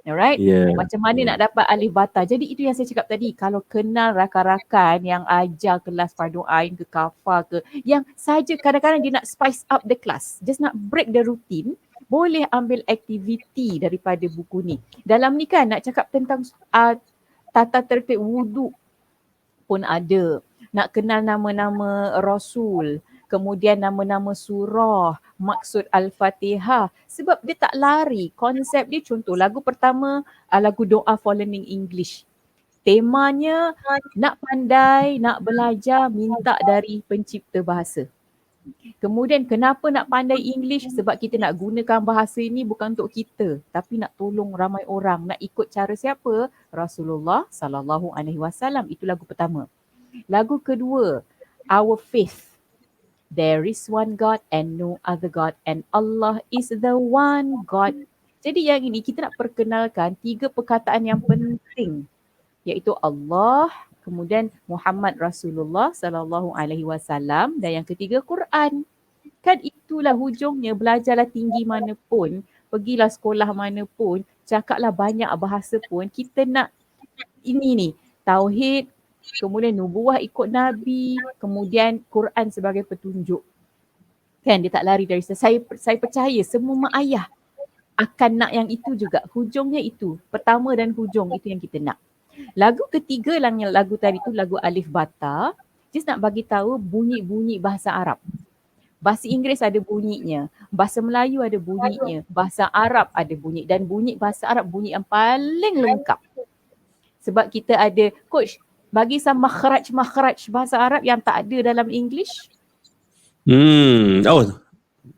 Alright? Macam mana nak dapat alif bata. Jadi itu yang saya cakap tadi. Kalau kenal rakan-rakan yang ajar kelas Fardu Ain ke Kafa ke, yang saja kadang-kadang dia nak spice up the class. Just nak break the routine. Boleh ambil aktiviti daripada buku ni. Dalam ni kan nak cakap tentang tata tertib wuduk pun ada. Nak kenal nama-nama Rasul. Kemudian nama-nama surah, maksud Al-Fatihah. Sebab dia tak lari. Konsep dia contoh lagu pertama, lagu doa for learning English. Temanya nak pandai, nak belajar, minta dari pencipta bahasa. Kemudian kenapa nak pandai English? Sebab kita nak gunakan bahasa ini bukan untuk kita, tapi nak tolong ramai orang. Nak ikut cara siapa? Rasulullah sallallahu alaihi wasallam. Itu lagu pertama. Lagu kedua, Our Faith. There is one God and no other God, and Allah is the one God. Jadi yang ini kita nak perkenalkan 3 perkataan yang penting, iaitu Allah, kemudian Muhammad Rasulullah sallallahu alaihi wasallam, dan yang ketiga Quran. Kan itulah hujungnya, belajarlah tinggi mana pun, pergilah sekolah mana pun, cakaplah banyak bahasa pun, kita nak ini ni, tauhid, kemudian nubuah ikut Nabi, kemudian Quran sebagai petunjuk. Kan dia tak lari dari saya percaya semua mak ayah akan nak yang itu juga. Hujungnya itu, pertama dan hujung itu yang kita nak. Lagu ketiga yang lagu tadi tu lagu Alif Bata, just nak bagi tahu bunyi-bunyi bahasa Arab. Bahasa Inggeris ada bunyinya, bahasa Melayu ada bunyinya, bahasa Arab ada bunyi, dan bunyi bahasa Arab bunyi yang paling lengkap. Sebab kita ada, coach, bagi some makhraj bahasa Arab yang tak ada dalam English.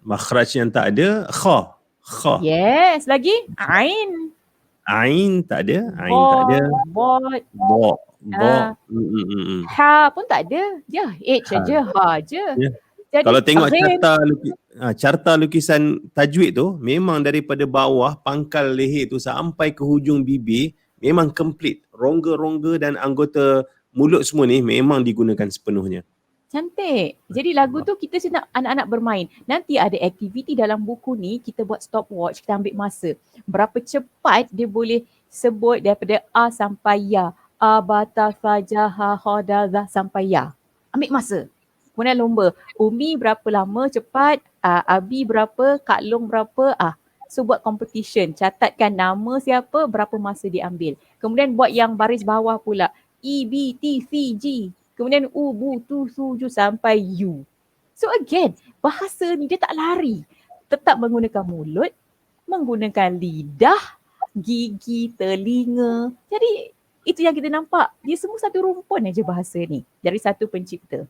Makhraj yang tak ada, kha. Yes, lagi Ain. Ain tak ada, tak ada. Bo. Ha pun tak ada. Ya, H aja, ha je. Yeah. Jadi, kalau tengok carta lukisan tajwid tu, memang daripada bawah pangkal leher tu sampai ke hujung bibir memang complete. Rongga-rongga dan anggota mulut semua ni memang digunakan sepenuhnya. Cantik. Jadi lagu tu kita nak anak-anak bermain. Nanti ada aktiviti dalam buku ni, kita buat stopwatch, kita ambil masa. Berapa cepat dia boleh sebut daripada A sampai Ya. A, bata, fajah, ha, khoda, sampai Ya. Ambil masa. Kemudian lomba. Umi berapa lama cepat, Abi berapa, Kak Long berapa. So buat competition. Catatkan nama siapa, berapa masa dia ambil. Kemudian buat yang baris bawah pula. EBT, Fiji. Kemudian U, Bu, Tu, Su, Ju sampai U. So again, bahasa ni dia tak lari. Tetap menggunakan mulut, menggunakan lidah, gigi, telinga. Jadi itu yang kita nampak. Dia semua satu rumpun aja bahasa ni dari satu pencipta.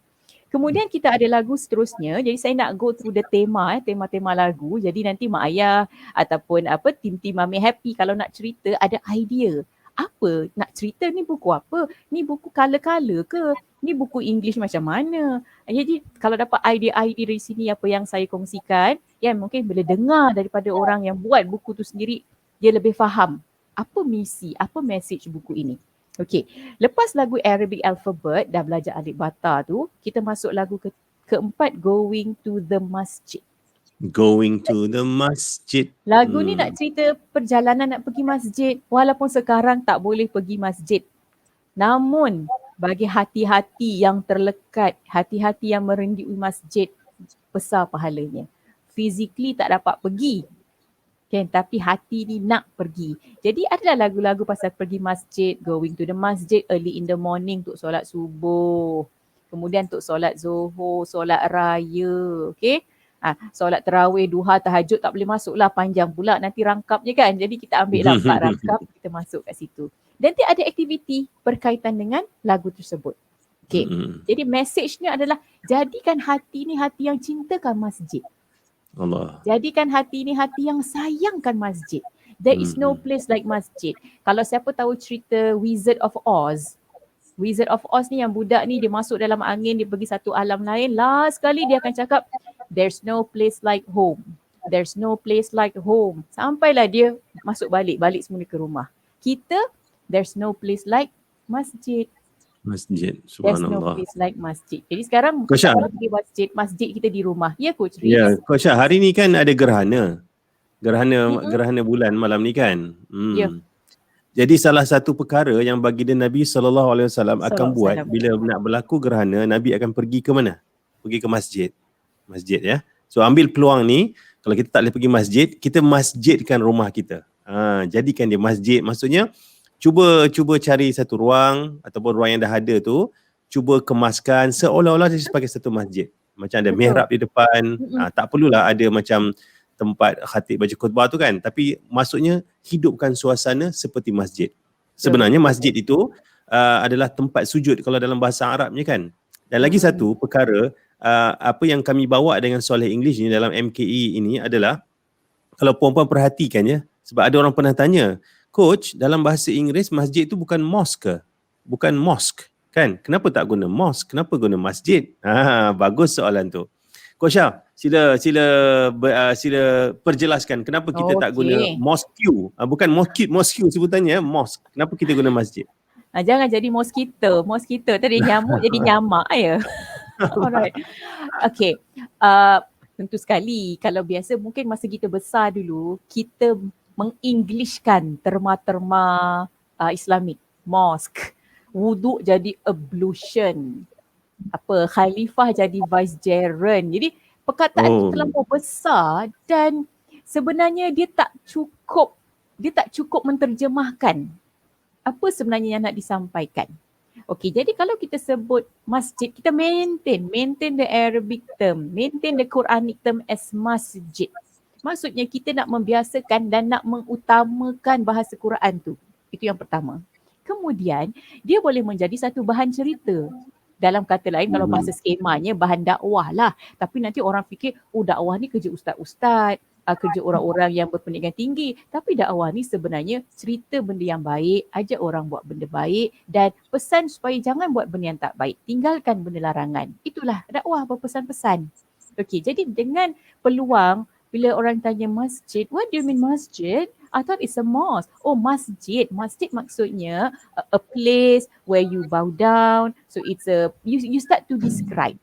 Kemudian kita ada lagu seterusnya. Jadi saya nak go through the tema-tema lagu. Jadi nanti mak ayah ataupun tim-tim Mami Happy kalau nak cerita ada idea. Apa nak cerita ni, buku apa? Ni buku color-color ke? Ni buku English macam mana? Jadi kalau dapat idea-idea dari sini apa yang saya kongsikan, ya mungkin boleh dengar daripada orang yang buat buku tu sendiri, dia lebih faham apa misi, apa message buku ini. Okey, lepas lagu Arabic Alphabet dah belajar alif bata tu, kita masuk lagu keempat, Going to the Masjid. Going to the masjid. Lagu ni nak cerita perjalanan nak pergi masjid, walaupun sekarang tak boleh pergi masjid. Namun bagi hati-hati yang terlekat, hati-hati yang merindui masjid, besar pahalanya. Physically tak dapat pergi, kan, tapi hati ni nak pergi. Jadi adalah lagu-lagu pasal pergi masjid, going to the masjid early in the morning untuk solat subuh. Kemudian untuk solat zuhur, solat raya, okey. Solat tarawih, duha, tahajud tak boleh masuk lah, panjang pula nanti rangkap je kan. Jadi kita ambil lah 4 rangkap, kita masuk kat situ. Dan dia ada aktiviti berkaitan dengan lagu tersebut. Okey. Jadi message-nya adalah jadikan hati ni hati yang cintakan masjid. Allah. Jadikan hati ni hati yang sayangkan masjid. There is no place like masjid. Kalau siapa tahu cerita Wizard of Oz. Wizard of Oz ni yang budak ni dia masuk dalam angin, dia pergi satu alam lain. Last kali dia akan cakap, there's no place like home. There's no place like home. Sampailah dia masuk balik semula ke rumah. Kita, there's no place like masjid. Masjid, There's subhanallah. no place like masjid. Jadi sekarang Coach Syah. kalau pergi masjid kita di rumah. Ya Coach Riz? Ya, Coach Syah, hari ni kan ada gerhana. Gerhana bulan malam ni kan. Ya. Jadi salah satu perkara yang baginda Nabi SAW akan buat SAW. bila nak berlaku gerhana, Nabi akan pergi ke mana? Pergi ke masjid. Masjid ya. So ambil peluang ni, kalau kita tak boleh pergi masjid, kita masjidkan rumah kita. Jadikan dia masjid. Maksudnya cuba cari satu ruang ataupun ruang yang dah ada tu, cuba kemaskan seolah-olah dia sebagai satu masjid. Macam ada mihrab di depan, tak perlulah ada macam tempat khatib baca khutbah tu kan, tapi maksudnya hidupkan suasana seperti masjid. Sebenarnya masjid itu adalah tempat sujud kalau dalam bahasa Arabnya kan. Dan lagi satu perkara, apa yang kami bawa dengan Soleh English ni dalam MKE ini adalah, kalau puan-puan perhatikan ya, sebab ada orang pernah tanya, Coach, dalam bahasa Inggeris masjid tu bukan mosque ke? Bukan mosque kan? Kenapa tak guna mosque? Kenapa guna masjid? Bagus soalan tu. Coach Syah, sila perjelaskan kenapa kita tak guna mosque. Bukan mosque sebutannya, mosque. Kenapa kita guna masjid? Jangan jadi mosquito tadi nyamuk jadi nyamak ya. Alright. Okay. Tentu sekali kalau biasa mungkin masa kita besar dulu kita mengenglishkan terma-terma Islamik. Mosque. Wuduk jadi ablution. Khalifah jadi vicegerent. Jadi perkataan itu terlampau besar dan sebenarnya dia tak cukup menterjemahkan apa sebenarnya yang nak disampaikan. Okey, jadi kalau kita sebut masjid, kita maintain the Arabic term, maintain the Quranic term as masjid. Maksudnya kita nak membiasakan dan nak mengutamakan bahasa Quran tu. Itu yang pertama. Kemudian dia boleh menjadi satu bahan cerita. Dalam kata lain kalau bahasa skemanya bahan dakwah lah. Tapi nanti orang fikir dakwah ni kerja ustaz-ustaz, kerja orang-orang yang berpendidikan tinggi. Tapi dakwah ni sebenarnya cerita benda yang baik, ajak orang buat benda baik dan pesan supaya jangan buat benda yang tak baik. Tinggalkan benda larangan. Itulah dakwah, berpesan-pesan. Okey, jadi dengan peluang bila orang tanya masjid, what do you mean masjid? I thought it's a mosque. Oh, masjid. Masjid maksudnya a place where you bow down. So it's you start to describe.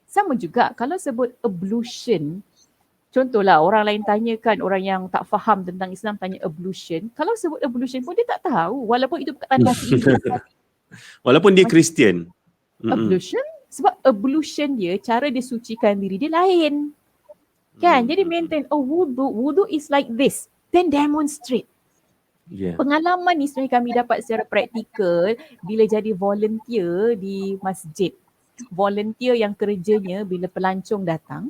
Sama juga kalau sebut ablution. Contohlah orang lain tanyakan, orang yang tak faham tentang Islam tanya ablution. Kalau sebut ablution pun dia tak tahu walaupun itu perkataan bahasa Inggeris. Walaupun dia Kristian. Ablution? Sebab ablution dia, cara dia sucikan diri dia lain. Kan? Jadi maintain, wudu is like this. Then demonstrate. Yeah. Pengalaman ni sebenarnya kami dapat secara praktikal bila jadi volunteer di masjid. Volunteer yang kerjanya bila pelancong datang,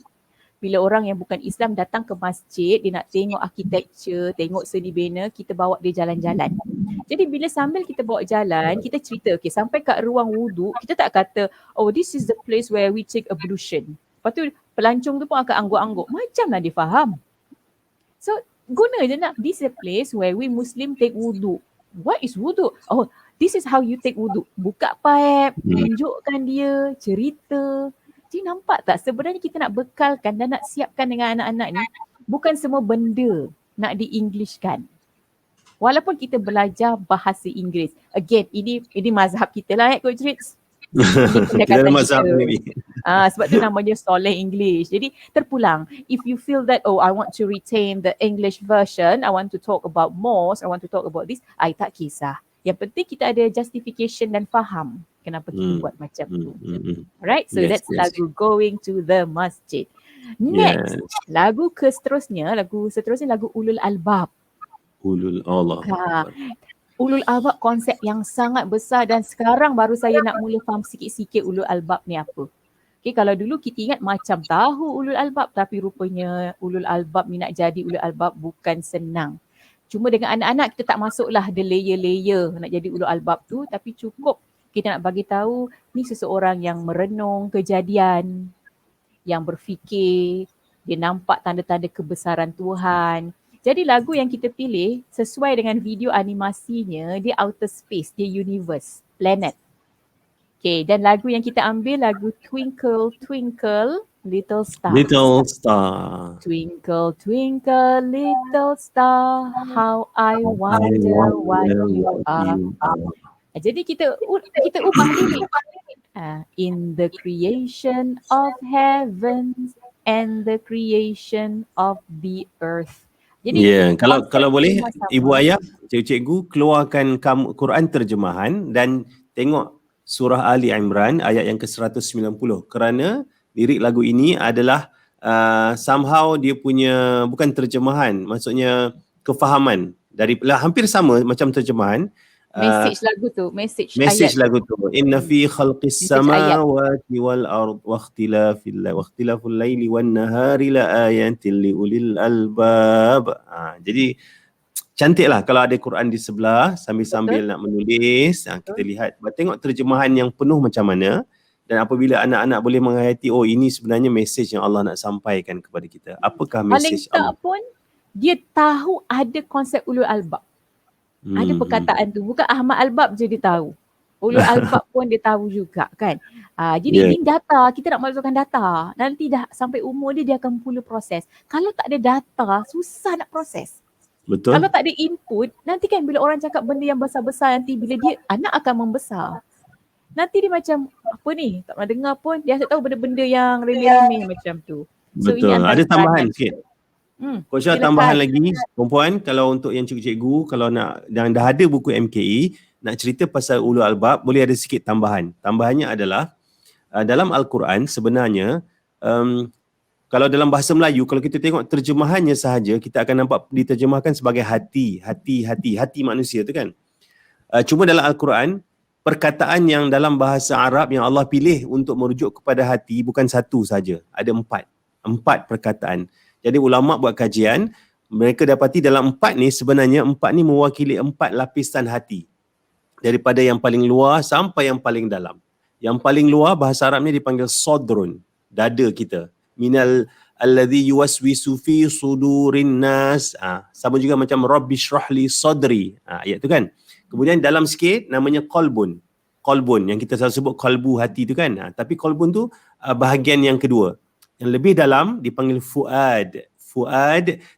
bila orang yang bukan Islam datang ke masjid, dia nak tengok architecture, tengok seni bina, kita bawa dia jalan-jalan. Jadi bila sambil kita bawa jalan, kita cerita, okay, sampai kat ruang wuduk, kita tak kata, oh this is the place where we take ablution. Lepas tu pelancong tu pun akan angguk-angguk. Macamlah dia faham. So guna je nak, this is a place where we Muslim take wudu. What is wudu? Oh, this is how you take wudu. Buka pipe, tunjukkan dia, cerita. Jadi nampak tak sebenarnya kita nak bekalkan dan nak siapkan dengan anak-anak ni bukan semua benda nak di-Englishkan. Walaupun kita belajar bahasa Inggeris. Again, ini mazhab kita lah Coach Ritz. Kita ada mazhab ni. Sebab tu namanya soleh English. Jadi terpulang. If you feel that, oh I want to retain the English version, I want to talk about mosque, I want to talk about this, I tak kisah. Yang penting kita ada justification dan faham kenapa kita buat macam tu. Alright, so that's lagu Going to the Masjid. Next, lagu seterusnya lagu Ulul Albab. Ulul Allah. Ulul Albab konsep yang sangat besar dan sekarang baru saya nak mula faham sikit-sikit Ulul Albab ni apa. Okay, kalau dulu kita ingat macam tahu Ulul Albab tapi rupanya Ulul Albab ni nak jadi Ulul Albab bukan senang. Cuma dengan anak-anak kita tak masuklah the layer-layer nak jadi Ulul Albab tu, tapi cukup kita nak bagi tahu ni seseorang yang merenung kejadian, yang berfikir, dia nampak tanda-tanda kebesaran Tuhan. Jadi lagu yang kita pilih sesuai dengan video animasinya, dia outer space, dia universe, planet. Okay, dan lagu yang kita ambil lagu Twinkle Twinkle Little Star. Little Star. Twinkle Twinkle Little Star, how I wonder what you are. Jadi kita ubah lirik. In the creation of heavens and the creation of the earth. Jadi kalau boleh ibu ayah, cikgu keluarkan Quran terjemahan dan tengok surah Ali Imran ayat yang ke-190 kerana lirik lagu ini adalah somehow dia punya bukan terjemahan, maksudnya kefahaman dari hampir sama macam terjemahan. Message lagu tu, message lagu tu. Inna fi khalqis samawati wal ard wa ikhtilafil laili wan nahari la ayatin li ulil albab. Jadi cantiklah kalau ada Quran di sebelah sambil-sambil nak menulis, kita lihat, tengok terjemahan yang penuh macam mana, dan apabila anak-anak boleh menghayati, oh ini sebenarnya message yang Allah nak sampaikan kepada kita. Apakah message Allah? Paling tak pun dia tahu ada konsep Ulul Albab. Ada perkataan tu. Bukan Ahmad Albab je dia tahu. Ulul Albab pun dia tahu juga kan. Jadi ini data, kita nak masukkan data. Nanti dah sampai umur dia akan mula proses. Kalau tak ada data, susah nak proses. Betul. Kalau tak ada input, nanti kan bila orang cakap benda yang besar-besar, nanti bila dia anak akan membesar. Nanti dia macam, apa ni? Tak pernah dengar pun. Dia asyik tahu benda-benda yang remeh-remeh macam tu. So, betul. Ada tambahan sikit. Coach Syah tambahan lagi, perempuan, kalau untuk yang cikgu-cikgu, kalau nak dan dah ada buku MKE, nak cerita pasal Ulul Albab, boleh ada sikit tambahan. Tambahannya adalah dalam Al-Quran sebenarnya kalau dalam bahasa Melayu, kalau kita tengok terjemahannya sahaja, kita akan nampak diterjemahkan sebagai hati manusia tu kan. Cuma dalam Al-Quran, perkataan yang dalam bahasa Arab yang Allah pilih untuk merujuk kepada hati bukan satu saja, ada empat perkataan. Jadi ulama buat kajian, mereka dapati dalam empat ni mewakili empat lapisan hati. Daripada yang paling luar sampai yang paling dalam. Yang paling luar bahasa Arabnya dipanggil sodrun, dada kita. Minal alladhi yuwaswisu fi sudurin nas. Sama juga macam Rabbi syrahli sodri. Ayat tu kan. Kemudian dalam sikit namanya qalbun. Qalbun yang kita selalu sebut qalbu, hati tu kan. Tapi qalbun tu bahagian yang kedua. Yang lebih dalam dipanggil fuad,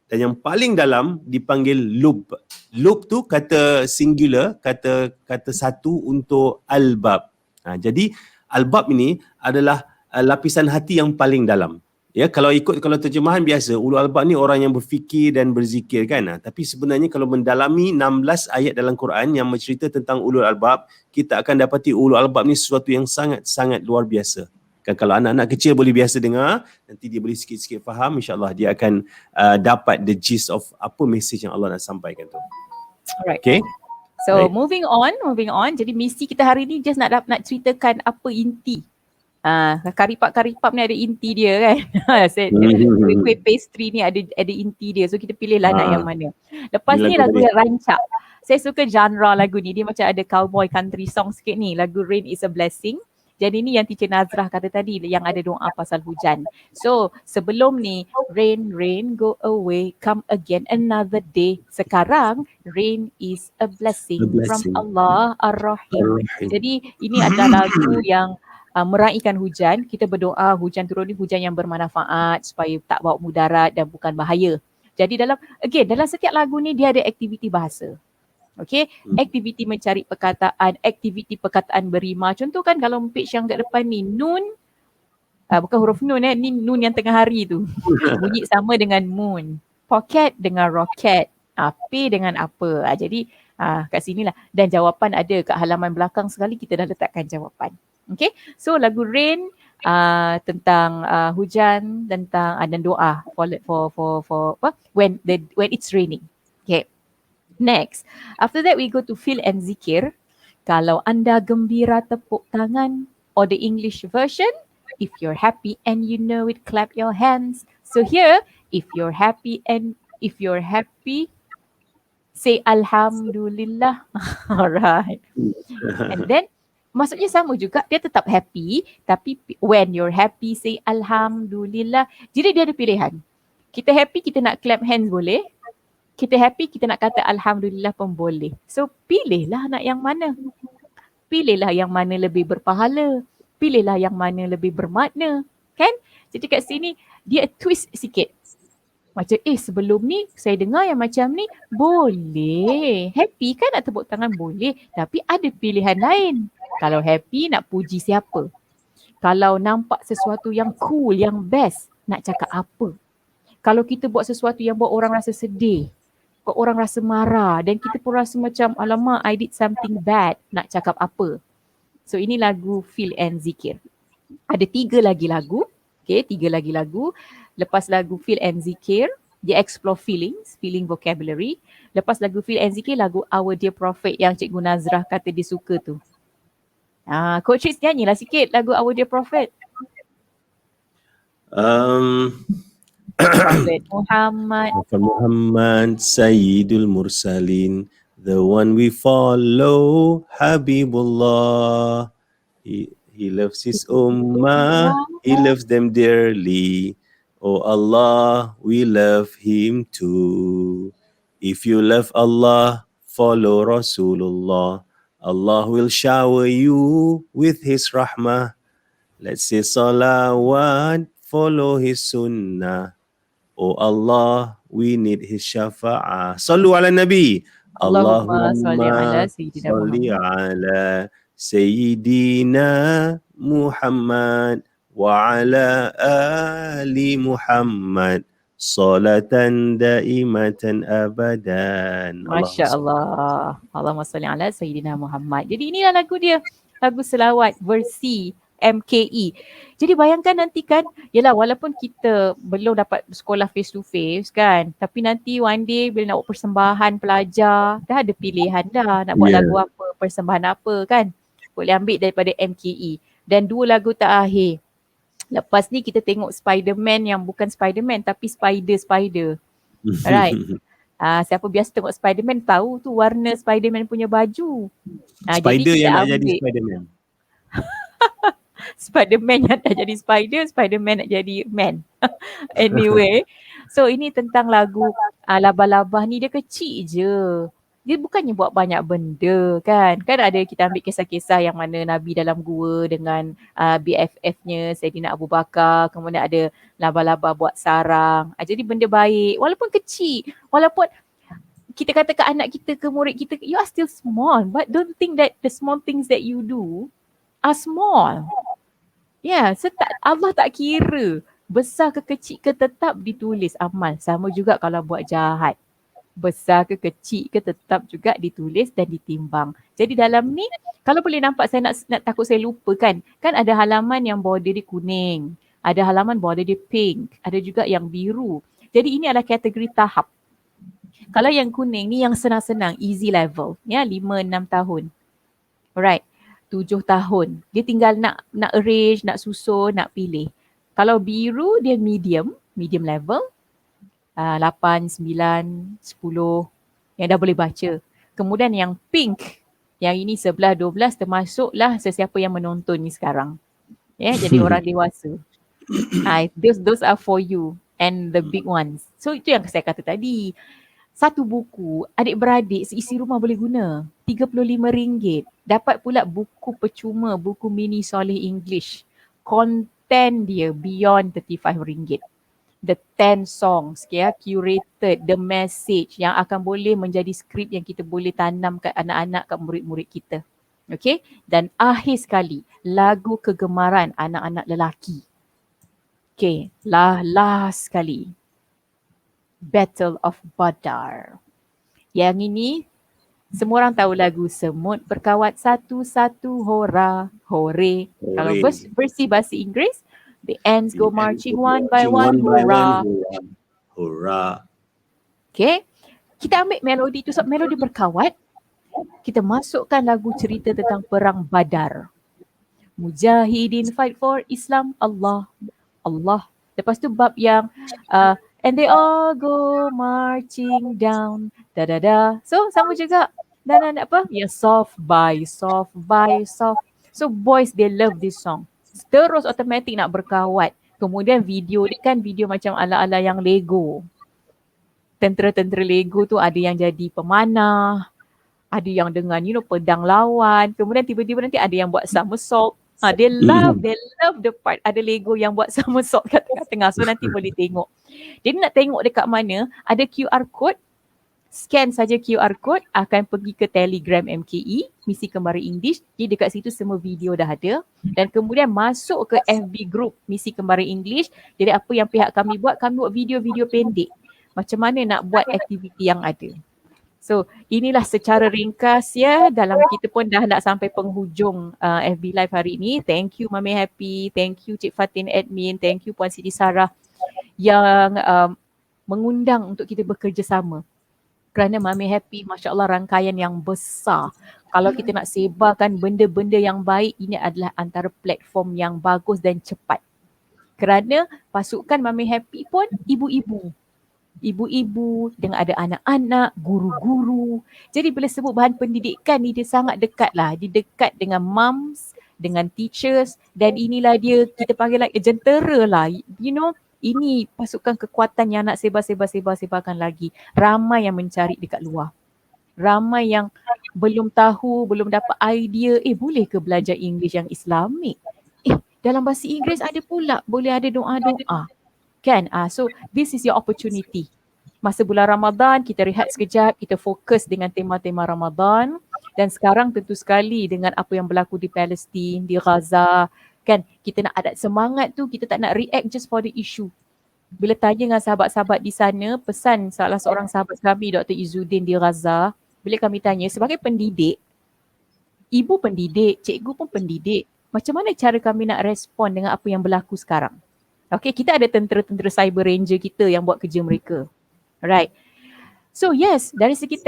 dan yang paling dalam dipanggil lub. Lub tu kata singular, kata satu untuk albab. Jadi albab ini adalah lapisan hati yang paling dalam. Ya, kalau terjemahan biasa, ulul albab ni orang yang berfikir dan berzikir kan. Tapi sebenarnya kalau mendalami 16 ayat dalam Quran yang mencerita tentang ulul albab, kita akan dapati ulul albab ni sesuatu yang sangat-sangat luar biasa. Kalau anak-anak kecil boleh biasa dengar, nanti dia boleh sikit-sikit faham, insyaAllah dia akan dapat the gist of apa message yang Allah nak sampaikan tu. Alright. Okay. So Baik. moving on. Jadi misi kita hari ni just nak ceritakan apa inti. Karipap ni ada inti dia kan. Kuih pastry ni ada inti dia. So kita pilihlah nak yang mana. Lepas Ni ni lagu lagu tadi. yang rancak. Saya suka genre lagu ni. Dia macam ada cowboy country song sikit ni. Lagu Rain is a Blessing. Jadi ni yang Teacher Nazrah kata tadi yang ada doa pasal hujan. So sebelum ni rain, rain, go away, come again another day. Sekarang rain is a blessing, from Allah Ar-Rahim. Jadi ini adalah lagu yang meraihkan hujan. Kita berdoa hujan turun ni hujan yang bermanfaat supaya tak bawa mudarat dan bukan bahaya. Jadi dalam setiap lagu ni dia ada aktiviti bahasa. Okay, aktiviti mencari perkataan, aktiviti perkataan berima. Contoh kan kalau page yang kat depan ni, nun, bukan huruf nun ni nun yang tengah hari tu. Bunyi sama dengan moon. Pocket dengan rocket. P dengan apa. Jadi kat sinilah. Dan jawapan ada kat halaman belakang sekali kita dah letakkan jawapan. Okay, so lagu Rain tentang hujan, tentang dan doa for when it's raining. Okay. Next, after that we go to feel and zikir. Kalau anda gembira tepuk tangan, or the English version, if you're happy and you know it, clap your hands. So here, if you're happy, say Alhamdulillah. Alright. And then, maksudnya sama juga, dia tetap happy, tapi when you're happy, say Alhamdulillah. Jadi dia ada pilihan. Kita happy, kita nak clap hands boleh. Kita happy, kita nak kata Alhamdulillah pun boleh. So pilihlah nak yang mana. Pilihlah yang mana lebih berpahala. Pilihlah yang mana lebih bermakna. Kan? Jadi kat sini dia twist sikit. Macam sebelum ni saya dengar yang macam ni boleh. Happy kan nak tepuk tangan boleh. Tapi ada pilihan lain. Kalau happy nak puji siapa? Kalau nampak sesuatu yang cool, yang best, nak cakap apa? Kalau kita buat sesuatu yang buat orang rasa sedih, buat orang rasa marah dan kita pun rasa macam alamak I did something bad, nak cakap apa? So ini lagu Feel and Zikir. Ada 3 lagi lagu. Okay, 3 lagi lagu. Lepas lagu Feel and Zikir, dia explore feeling vocabulary. Lepas lagu Feel and Zikir, lagu Our Dear Prophet yang Cikgu Nazrah kata dia suka tu. Coach Ritz nyanyilah sikit lagu Our Dear Prophet. Prophet Muhammad Sayyidul Mursalin, the one we follow, Habibullah. He loves his ummah, he loves them dearly. Oh Allah, we love him too. If you love Allah, follow Rasulullah. Allah will shower you with his rahmah. Let's say salawat, follow his sunnah. Oh Allah, we need his syafa'ah. Sallu ala Nabi. Allahumma salli ala Sayyidina salli Muhammad. ala Sayyidina Muhammad wa ala ali Muhammad. Salatan daimatan abadan. Masya Allah. Allahumma salli ala Sayyidina Muhammad. Jadi inilah lagu dia. Lagu selawat versi MKE. Jadi bayangkan nanti kan, yelah walaupun kita belum dapat sekolah face to face kan, tapi nanti one day bila nak buat persembahan pelajar, dah ada pilihan dah nak buat lagu apa, persembahan apa kan. Boleh ambil daripada MKE. Dan 2 lagu terakhir. Lepas ni kita tengok Spiderman yang bukan Spiderman tapi Spider. Alright. Siapa biasa tengok Spiderman tahu tu warna Spiderman punya baju. Spider yang nak jadi Spiderman. Spiderman yang nak jadi spider, Spiderman nak jadi man. Anyway, so ini tentang lagu Labah-Labah ni, dia kecil je. Dia bukannya buat banyak benda kan. Kan ada kita ambil kisah-kisah yang mana Nabi dalam gua dengan BFF-nya Saidina Abu Bakar. Kemudian ada labah-labah buat sarang. Jadi benda baik. Walaupun kecil. Walaupun kita kata ke anak kita, ke murid kita, you are still small. But don't think that the small things that you do are small. Allah tak kira besar ke kecil ke tetap ditulis amal. Sama juga kalau buat jahat. Besar ke kecil ke tetap juga ditulis dan ditimbang. Jadi dalam ni kalau boleh nampak saya nak takut saya lupa kan. Kan ada halaman yang border dia kuning. Ada halaman border dia pink. Ada juga yang biru. Jadi ini adalah kategori tahap. Kalau yang kuning ni yang senang-senang, easy level, ya, 5-6 tahun. Alright, 7 tahun. Dia tinggal nak arrange, nak susun, nak pilih. Kalau biru dia medium level. 8, 9, 10 yang dah boleh baca. Kemudian yang pink, yang ini 11, 12 termasuklah sesiapa yang menonton ni sekarang. Ya, jadi orang dewasa. Those are for you and the big ones. So itu yang saya kata tadi. Satu buku, adik-beradik seisi rumah boleh guna. RM35. Dapat pula buku percuma, buku mini Soleh English. Content dia beyond RM35. The 10 songs, curated, the message yang akan boleh menjadi skrip yang kita boleh tanam kat anak-anak, kat murid-murid kita. Okay? Dan akhir sekali, lagu kegemaran anak-anak lelaki. Okay, last sekali. Battle of Badar. Yang ini, semua orang tahu lagu Semut Berkawat Satu-Satu Hora, Hore. Kalau versi bahasa Inggeris, the ants go marching one by one, hurrah. Hurrah. Okay, kita ambil melodi tu, melodi berkawat. Kita masukkan lagu cerita tentang perang Badar. Mujahidin fight for Islam, Allah. Lepas tu bab yang and they all go marching down, da. So sama juga. Dan apa? Ya, soft by soft. So boys they love this song. Terus automatic nak berkawat. Kemudian video dia kan video macam ala-ala yang Lego. Tentera-tentera Lego tu ada yang jadi pemanah, ada yang dengan pedang lawan. Kemudian tiba-tiba nanti ada yang buat somersault. They love the part ada Lego yang buat somersault kat tengah-tengah. So nanti boleh tengok. Jadi nak tengok dekat mana, ada QR code. Scan saja QR code, akan pergi ke Telegram MKE, Misi Kembara English. Jadi dekat situ semua video dah ada. Dan kemudian masuk ke FB group Misi Kembara English. Jadi apa yang pihak kami buat video-video pendek. Macam mana nak buat aktiviti yang ada. So inilah secara ringkas ya, dalam kita pun dah nak sampai penghujung FB Live hari ini. Thank you Mami Happy, thank you Cik Fatin admin, thank you Puan Siti Sarah yang mengundang untuk kita bekerjasama. Kerana Mami Happy, Masya Allah, rangkaian yang besar. Kalau kita nak sebarkan benda-benda yang baik, ini adalah antara platform yang bagus dan cepat. Kerana pasukan Mami Happy pun ibu-ibu. Ibu-ibu, dengan ada anak-anak, guru-guru. Jadi bila sebut bahan pendidikan ni, dia sangat dekat lah. Dia dekat dengan moms, dengan teachers. Dan inilah dia, kita panggil like jentera lah. Ini pasukan kekuatan yang nak sebarkan lagi. Ramai yang mencari dekat luar. Ramai yang belum tahu, belum dapat idea, boleh ke belajar English yang Islamik? Dalam bahasa Inggeris ada pula, boleh ada doa-doa. Kan? So this is your opportunity. Masa bulan Ramadan, kita rehat sekejap, kita fokus dengan tema-tema Ramadan. Dan sekarang tentu sekali dengan apa yang berlaku di Palestin, di Gaza, kan, kita nak ada semangat tu, kita tak nak react just for the issue. Bila tanya dengan sahabat-sahabat di sana, pesan salah seorang sahabat kami, Dr. Izzuddin di Gaza, bila kami tanya, sebagai pendidik, ibu pendidik, cikgu pun pendidik, macam mana cara kami nak respon dengan apa yang berlaku sekarang? Okay, kita ada tentera-tentera cyber ranger kita yang buat kerja mereka. Right. So yes, dari segi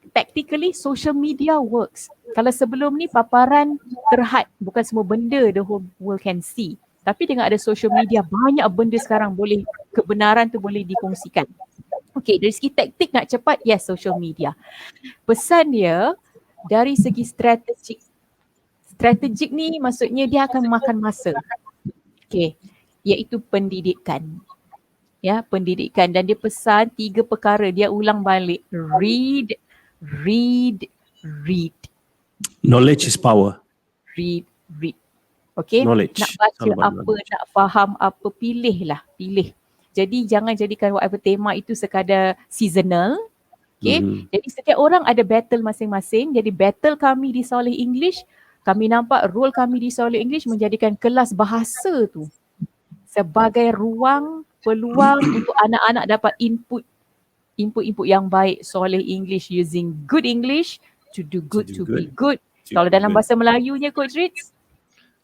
tactically social media works. Kalau sebelum ni paparan terhad, bukan semua benda the whole world can see. Tapi dengan ada social media, banyak benda sekarang boleh, kebenaran tu boleh dikongsikan. Okay, dari segi taktik nak cepat, yes, social media. Pesan dia dari segi strategik. Strategik ni maksudnya dia akan makan masa. Okay, iaitu pendidikan. Ya, pendidikan, dan dia pesan 3 perkara, dia ulang balik. Read. Knowledge is power. Read. Okay, Knowledge. Nak baca apa, nak faham apa, pilih. Jadi jangan jadikan whatever tema itu sekadar seasonal. Okay, jadi setiap orang ada battle masing-masing. Jadi battle kami di Soleh English, kami nampak role kami di Soleh English menjadikan kelas bahasa tu sebagai ruang, peluang untuk anak-anak dapat input yang baik. Soleh English using good English to do good, to be good. Kalau dalam bahasa Melayunya Coach Ritz,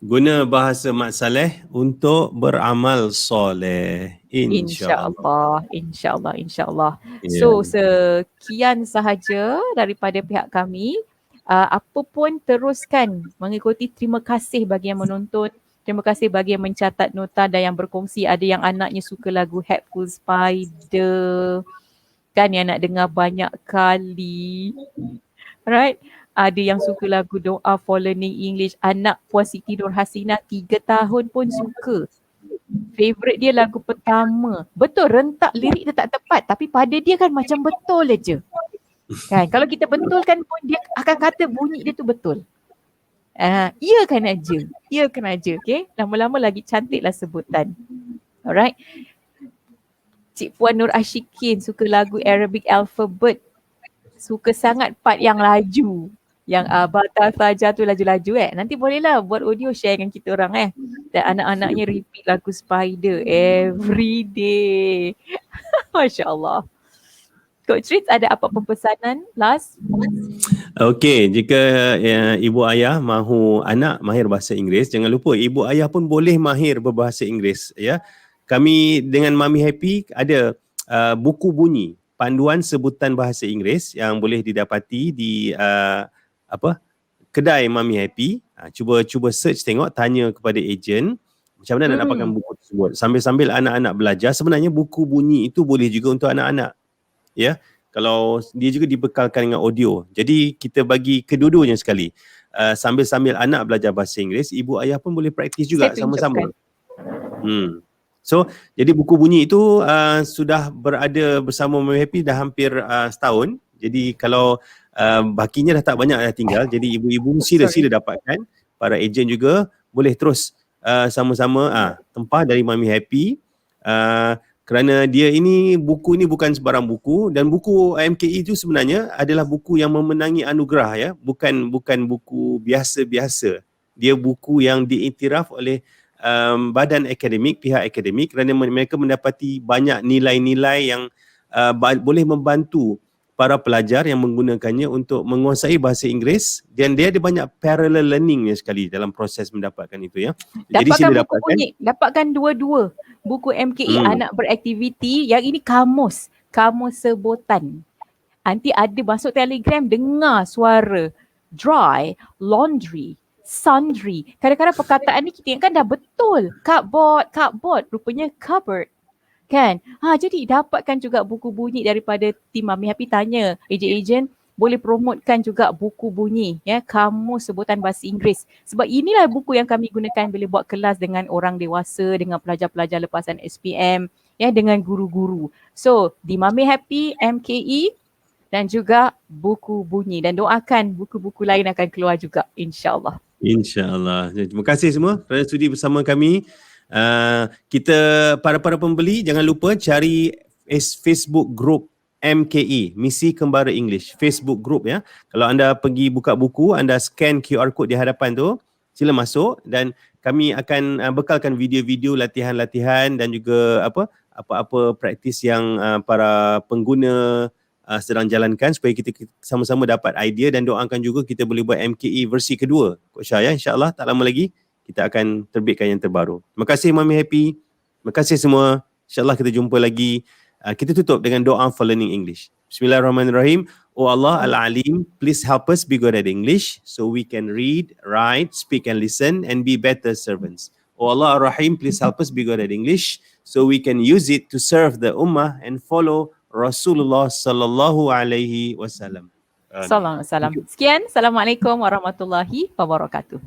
Guna bahasa Mat Saleh untuk beramal soleh. InsyaAllah. InsyaAllah. Ya. So sekian sahaja daripada pihak kami. Apa pun teruskan mengikuti. Terima kasih bagi yang menonton. Terima kasih bagi yang mencatat nota dan yang berkongsi. Ada yang anaknya suka lagu Hatful Spider. Kan yang nak dengar banyak kali. Right? Ada yang suka lagu Doa for Learning English. Anak Puan Siti Nur Hasinah 3 tahun pun suka. Favorite dia lagu pertama. Betul, rentak lirik dia tak tepat. Tapi pada dia kan macam betul aja. Kan? Kalau kita betulkan pun dia akan kata bunyi dia tu betul. Iya kan aja. Okay? Lama-lama lagi cantiklah sebutan. Alright. Cik Puan Nur Ashikin suka lagu Arabic Alphabet. Suka sangat part yang laju. Yang Batal Fajar tu laju-laju Nanti bolehlah buat audio share dengan kita orang Dan anak-anaknya repeat lagu Spider every day. Masya Allah. Coach Ritz ada apa-apa pesanan last? Okey, jika ibu ayah mahu anak mahir bahasa Inggeris, jangan lupa ibu ayah pun boleh mahir berbahasa Inggeris ya. Kami dengan Mami Happy ada buku bunyi panduan sebutan bahasa Inggeris yang boleh didapati di kedai Mami Happy. Cuba search tengok, tanya kepada ejen macam mana nak dapatkan buku tersebut. Sambil-sambil anak-anak belajar, sebenarnya buku bunyi itu boleh juga untuk anak-anak. Ya, kalau dia juga dibekalkan dengan audio. Jadi kita bagi kedua-duanya sekali. Sambil-sambil anak belajar bahasa Inggeris, ibu ayah pun boleh praktis juga sama-sama. So, jadi buku bunyi itu sudah berada bersama Mami Happy dah hampir setahun. Jadi kalau bakinya dah tak banyak dah tinggal, jadi ibu-ibu sila dapatkan. Para ejen juga boleh terus sama-sama tempah dari Mami Happy. Kerana buku ini bukan sebarang buku, dan buku MKE itu sebenarnya adalah buku yang memenangi anugerah ya, bukan buku biasa-biasa. Dia buku yang diiktiraf oleh badan akademik, pihak akademik, kerana mereka mendapati banyak nilai-nilai yang boleh membantu para pelajar yang menggunakannya untuk menguasai bahasa Inggeris, dan dia ada banyak parallel learningnya sekali dalam proses mendapatkan itu ya. Jadi sila dapatkan dua-dua. Buku MKE anak beraktiviti, yang ini kamus sebutan. Nanti ada masuk Telegram, dengar suara dry, laundry, sundry. Kadang-kadang perkataan ni kita ingatkan dah betul. Cupboard, rupanya cupboard. Kan? Jadi dapatkan juga buku bunyi daripada tim Mami Happy. Tanya ejen-ejen boleh promotekan juga buku bunyi ya, kamus sebutan bahasa Inggeris. Sebab inilah buku yang kami gunakan bila buat kelas dengan orang dewasa, dengan pelajar-pelajar lepasan SPM ya, dengan guru-guru. So di Mami Happy MKE dan juga buku bunyi, dan doakan buku-buku lain akan keluar juga insya-Allah. InsyaAllah. Terima kasih semua kerana sudi bersama kami. Kita para pembeli jangan lupa cari Facebook group MKE, Misi Kembara English, Facebook group ya. Kalau anda pergi buka buku, anda scan QR code di hadapan tu, sila masuk, dan kami akan bekalkan video-video latihan-latihan dan juga apa-apa praktis yang para pengguna sedang jalankan, supaya kita sama-sama dapat idea, dan doakan juga kita boleh buat MKE versi kedua Coach Syah ya. InsyaAllah tak lama lagi kita akan terbitkan yang terbaru. Terima kasih Mami Happy. Terima kasih semua. InsyaAllah kita jumpa lagi. Kita tutup dengan doa for learning English. Bismillahirrahmanirrahim. Oh Allah Al-Alim, please help us be good at English so we can read, write, speak and listen and be better servants. Oh Allah Ar-Rahim, please help us be good at English so we can use it to serve the ummah and follow Rasulullah sallallahu alaihi wasallam. Sallallahu alaihi wasallam. Sekian. Assalamualaikum warahmatullahi wabarakatuh.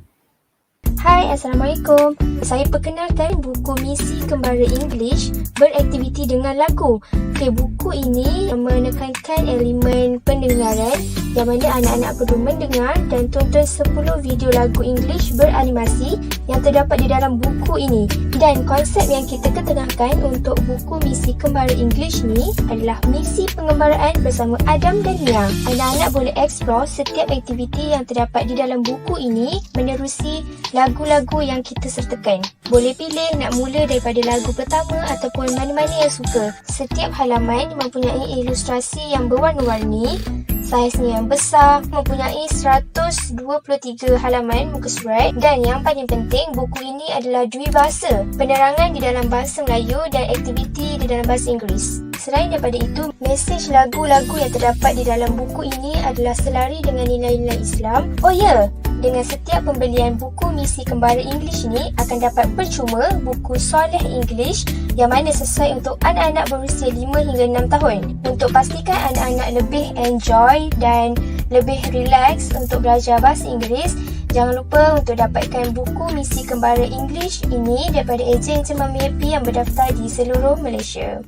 Hai, Assalamualaikum. Saya perkenalkan buku Misi Kembara English beraktiviti dengan lagu. Buku ini menekankan elemen pendengaran yang mana anak-anak perlu mendengar dan tonton 10 video lagu English beranimasi yang terdapat di dalam buku ini. Dan konsep yang kita ketengahkan untuk buku Misi Kembara English ni adalah misi pengembaraan bersama Adam dan Nia. Anak-anak boleh explore setiap aktiviti yang terdapat di dalam buku ini menerusi lagu-lagu yang kita sertakan. Boleh pilih nak mula daripada lagu pertama ataupun mana-mana yang suka. Setiap halaman mempunyai ilustrasi yang berwarna-warni Saiznya yang besar, mempunyai 123 halaman muka surat dan yang paling penting buku ini adalah dwibahasa, penerangan di dalam bahasa Melayu dan aktiviti di dalam bahasa Inggeris. Selain daripada itu, mesej lagu-lagu yang terdapat di dalam buku ini adalah selari dengan nilai-nilai Islam. Oh ya, dengan setiap pembelian buku misi kembara English ni akan dapat percuma buku Soleh English yang mana sesuai untuk anak-anak berusia 5 hingga 6 tahun. Untuk pastikan anak-anak lebih enjoy dan lebih relax untuk belajar bahasa Inggeris, jangan lupa untuk dapatkan buku misi kembara English ini daripada ejen Cemam VIP yang berdaftar di seluruh Malaysia.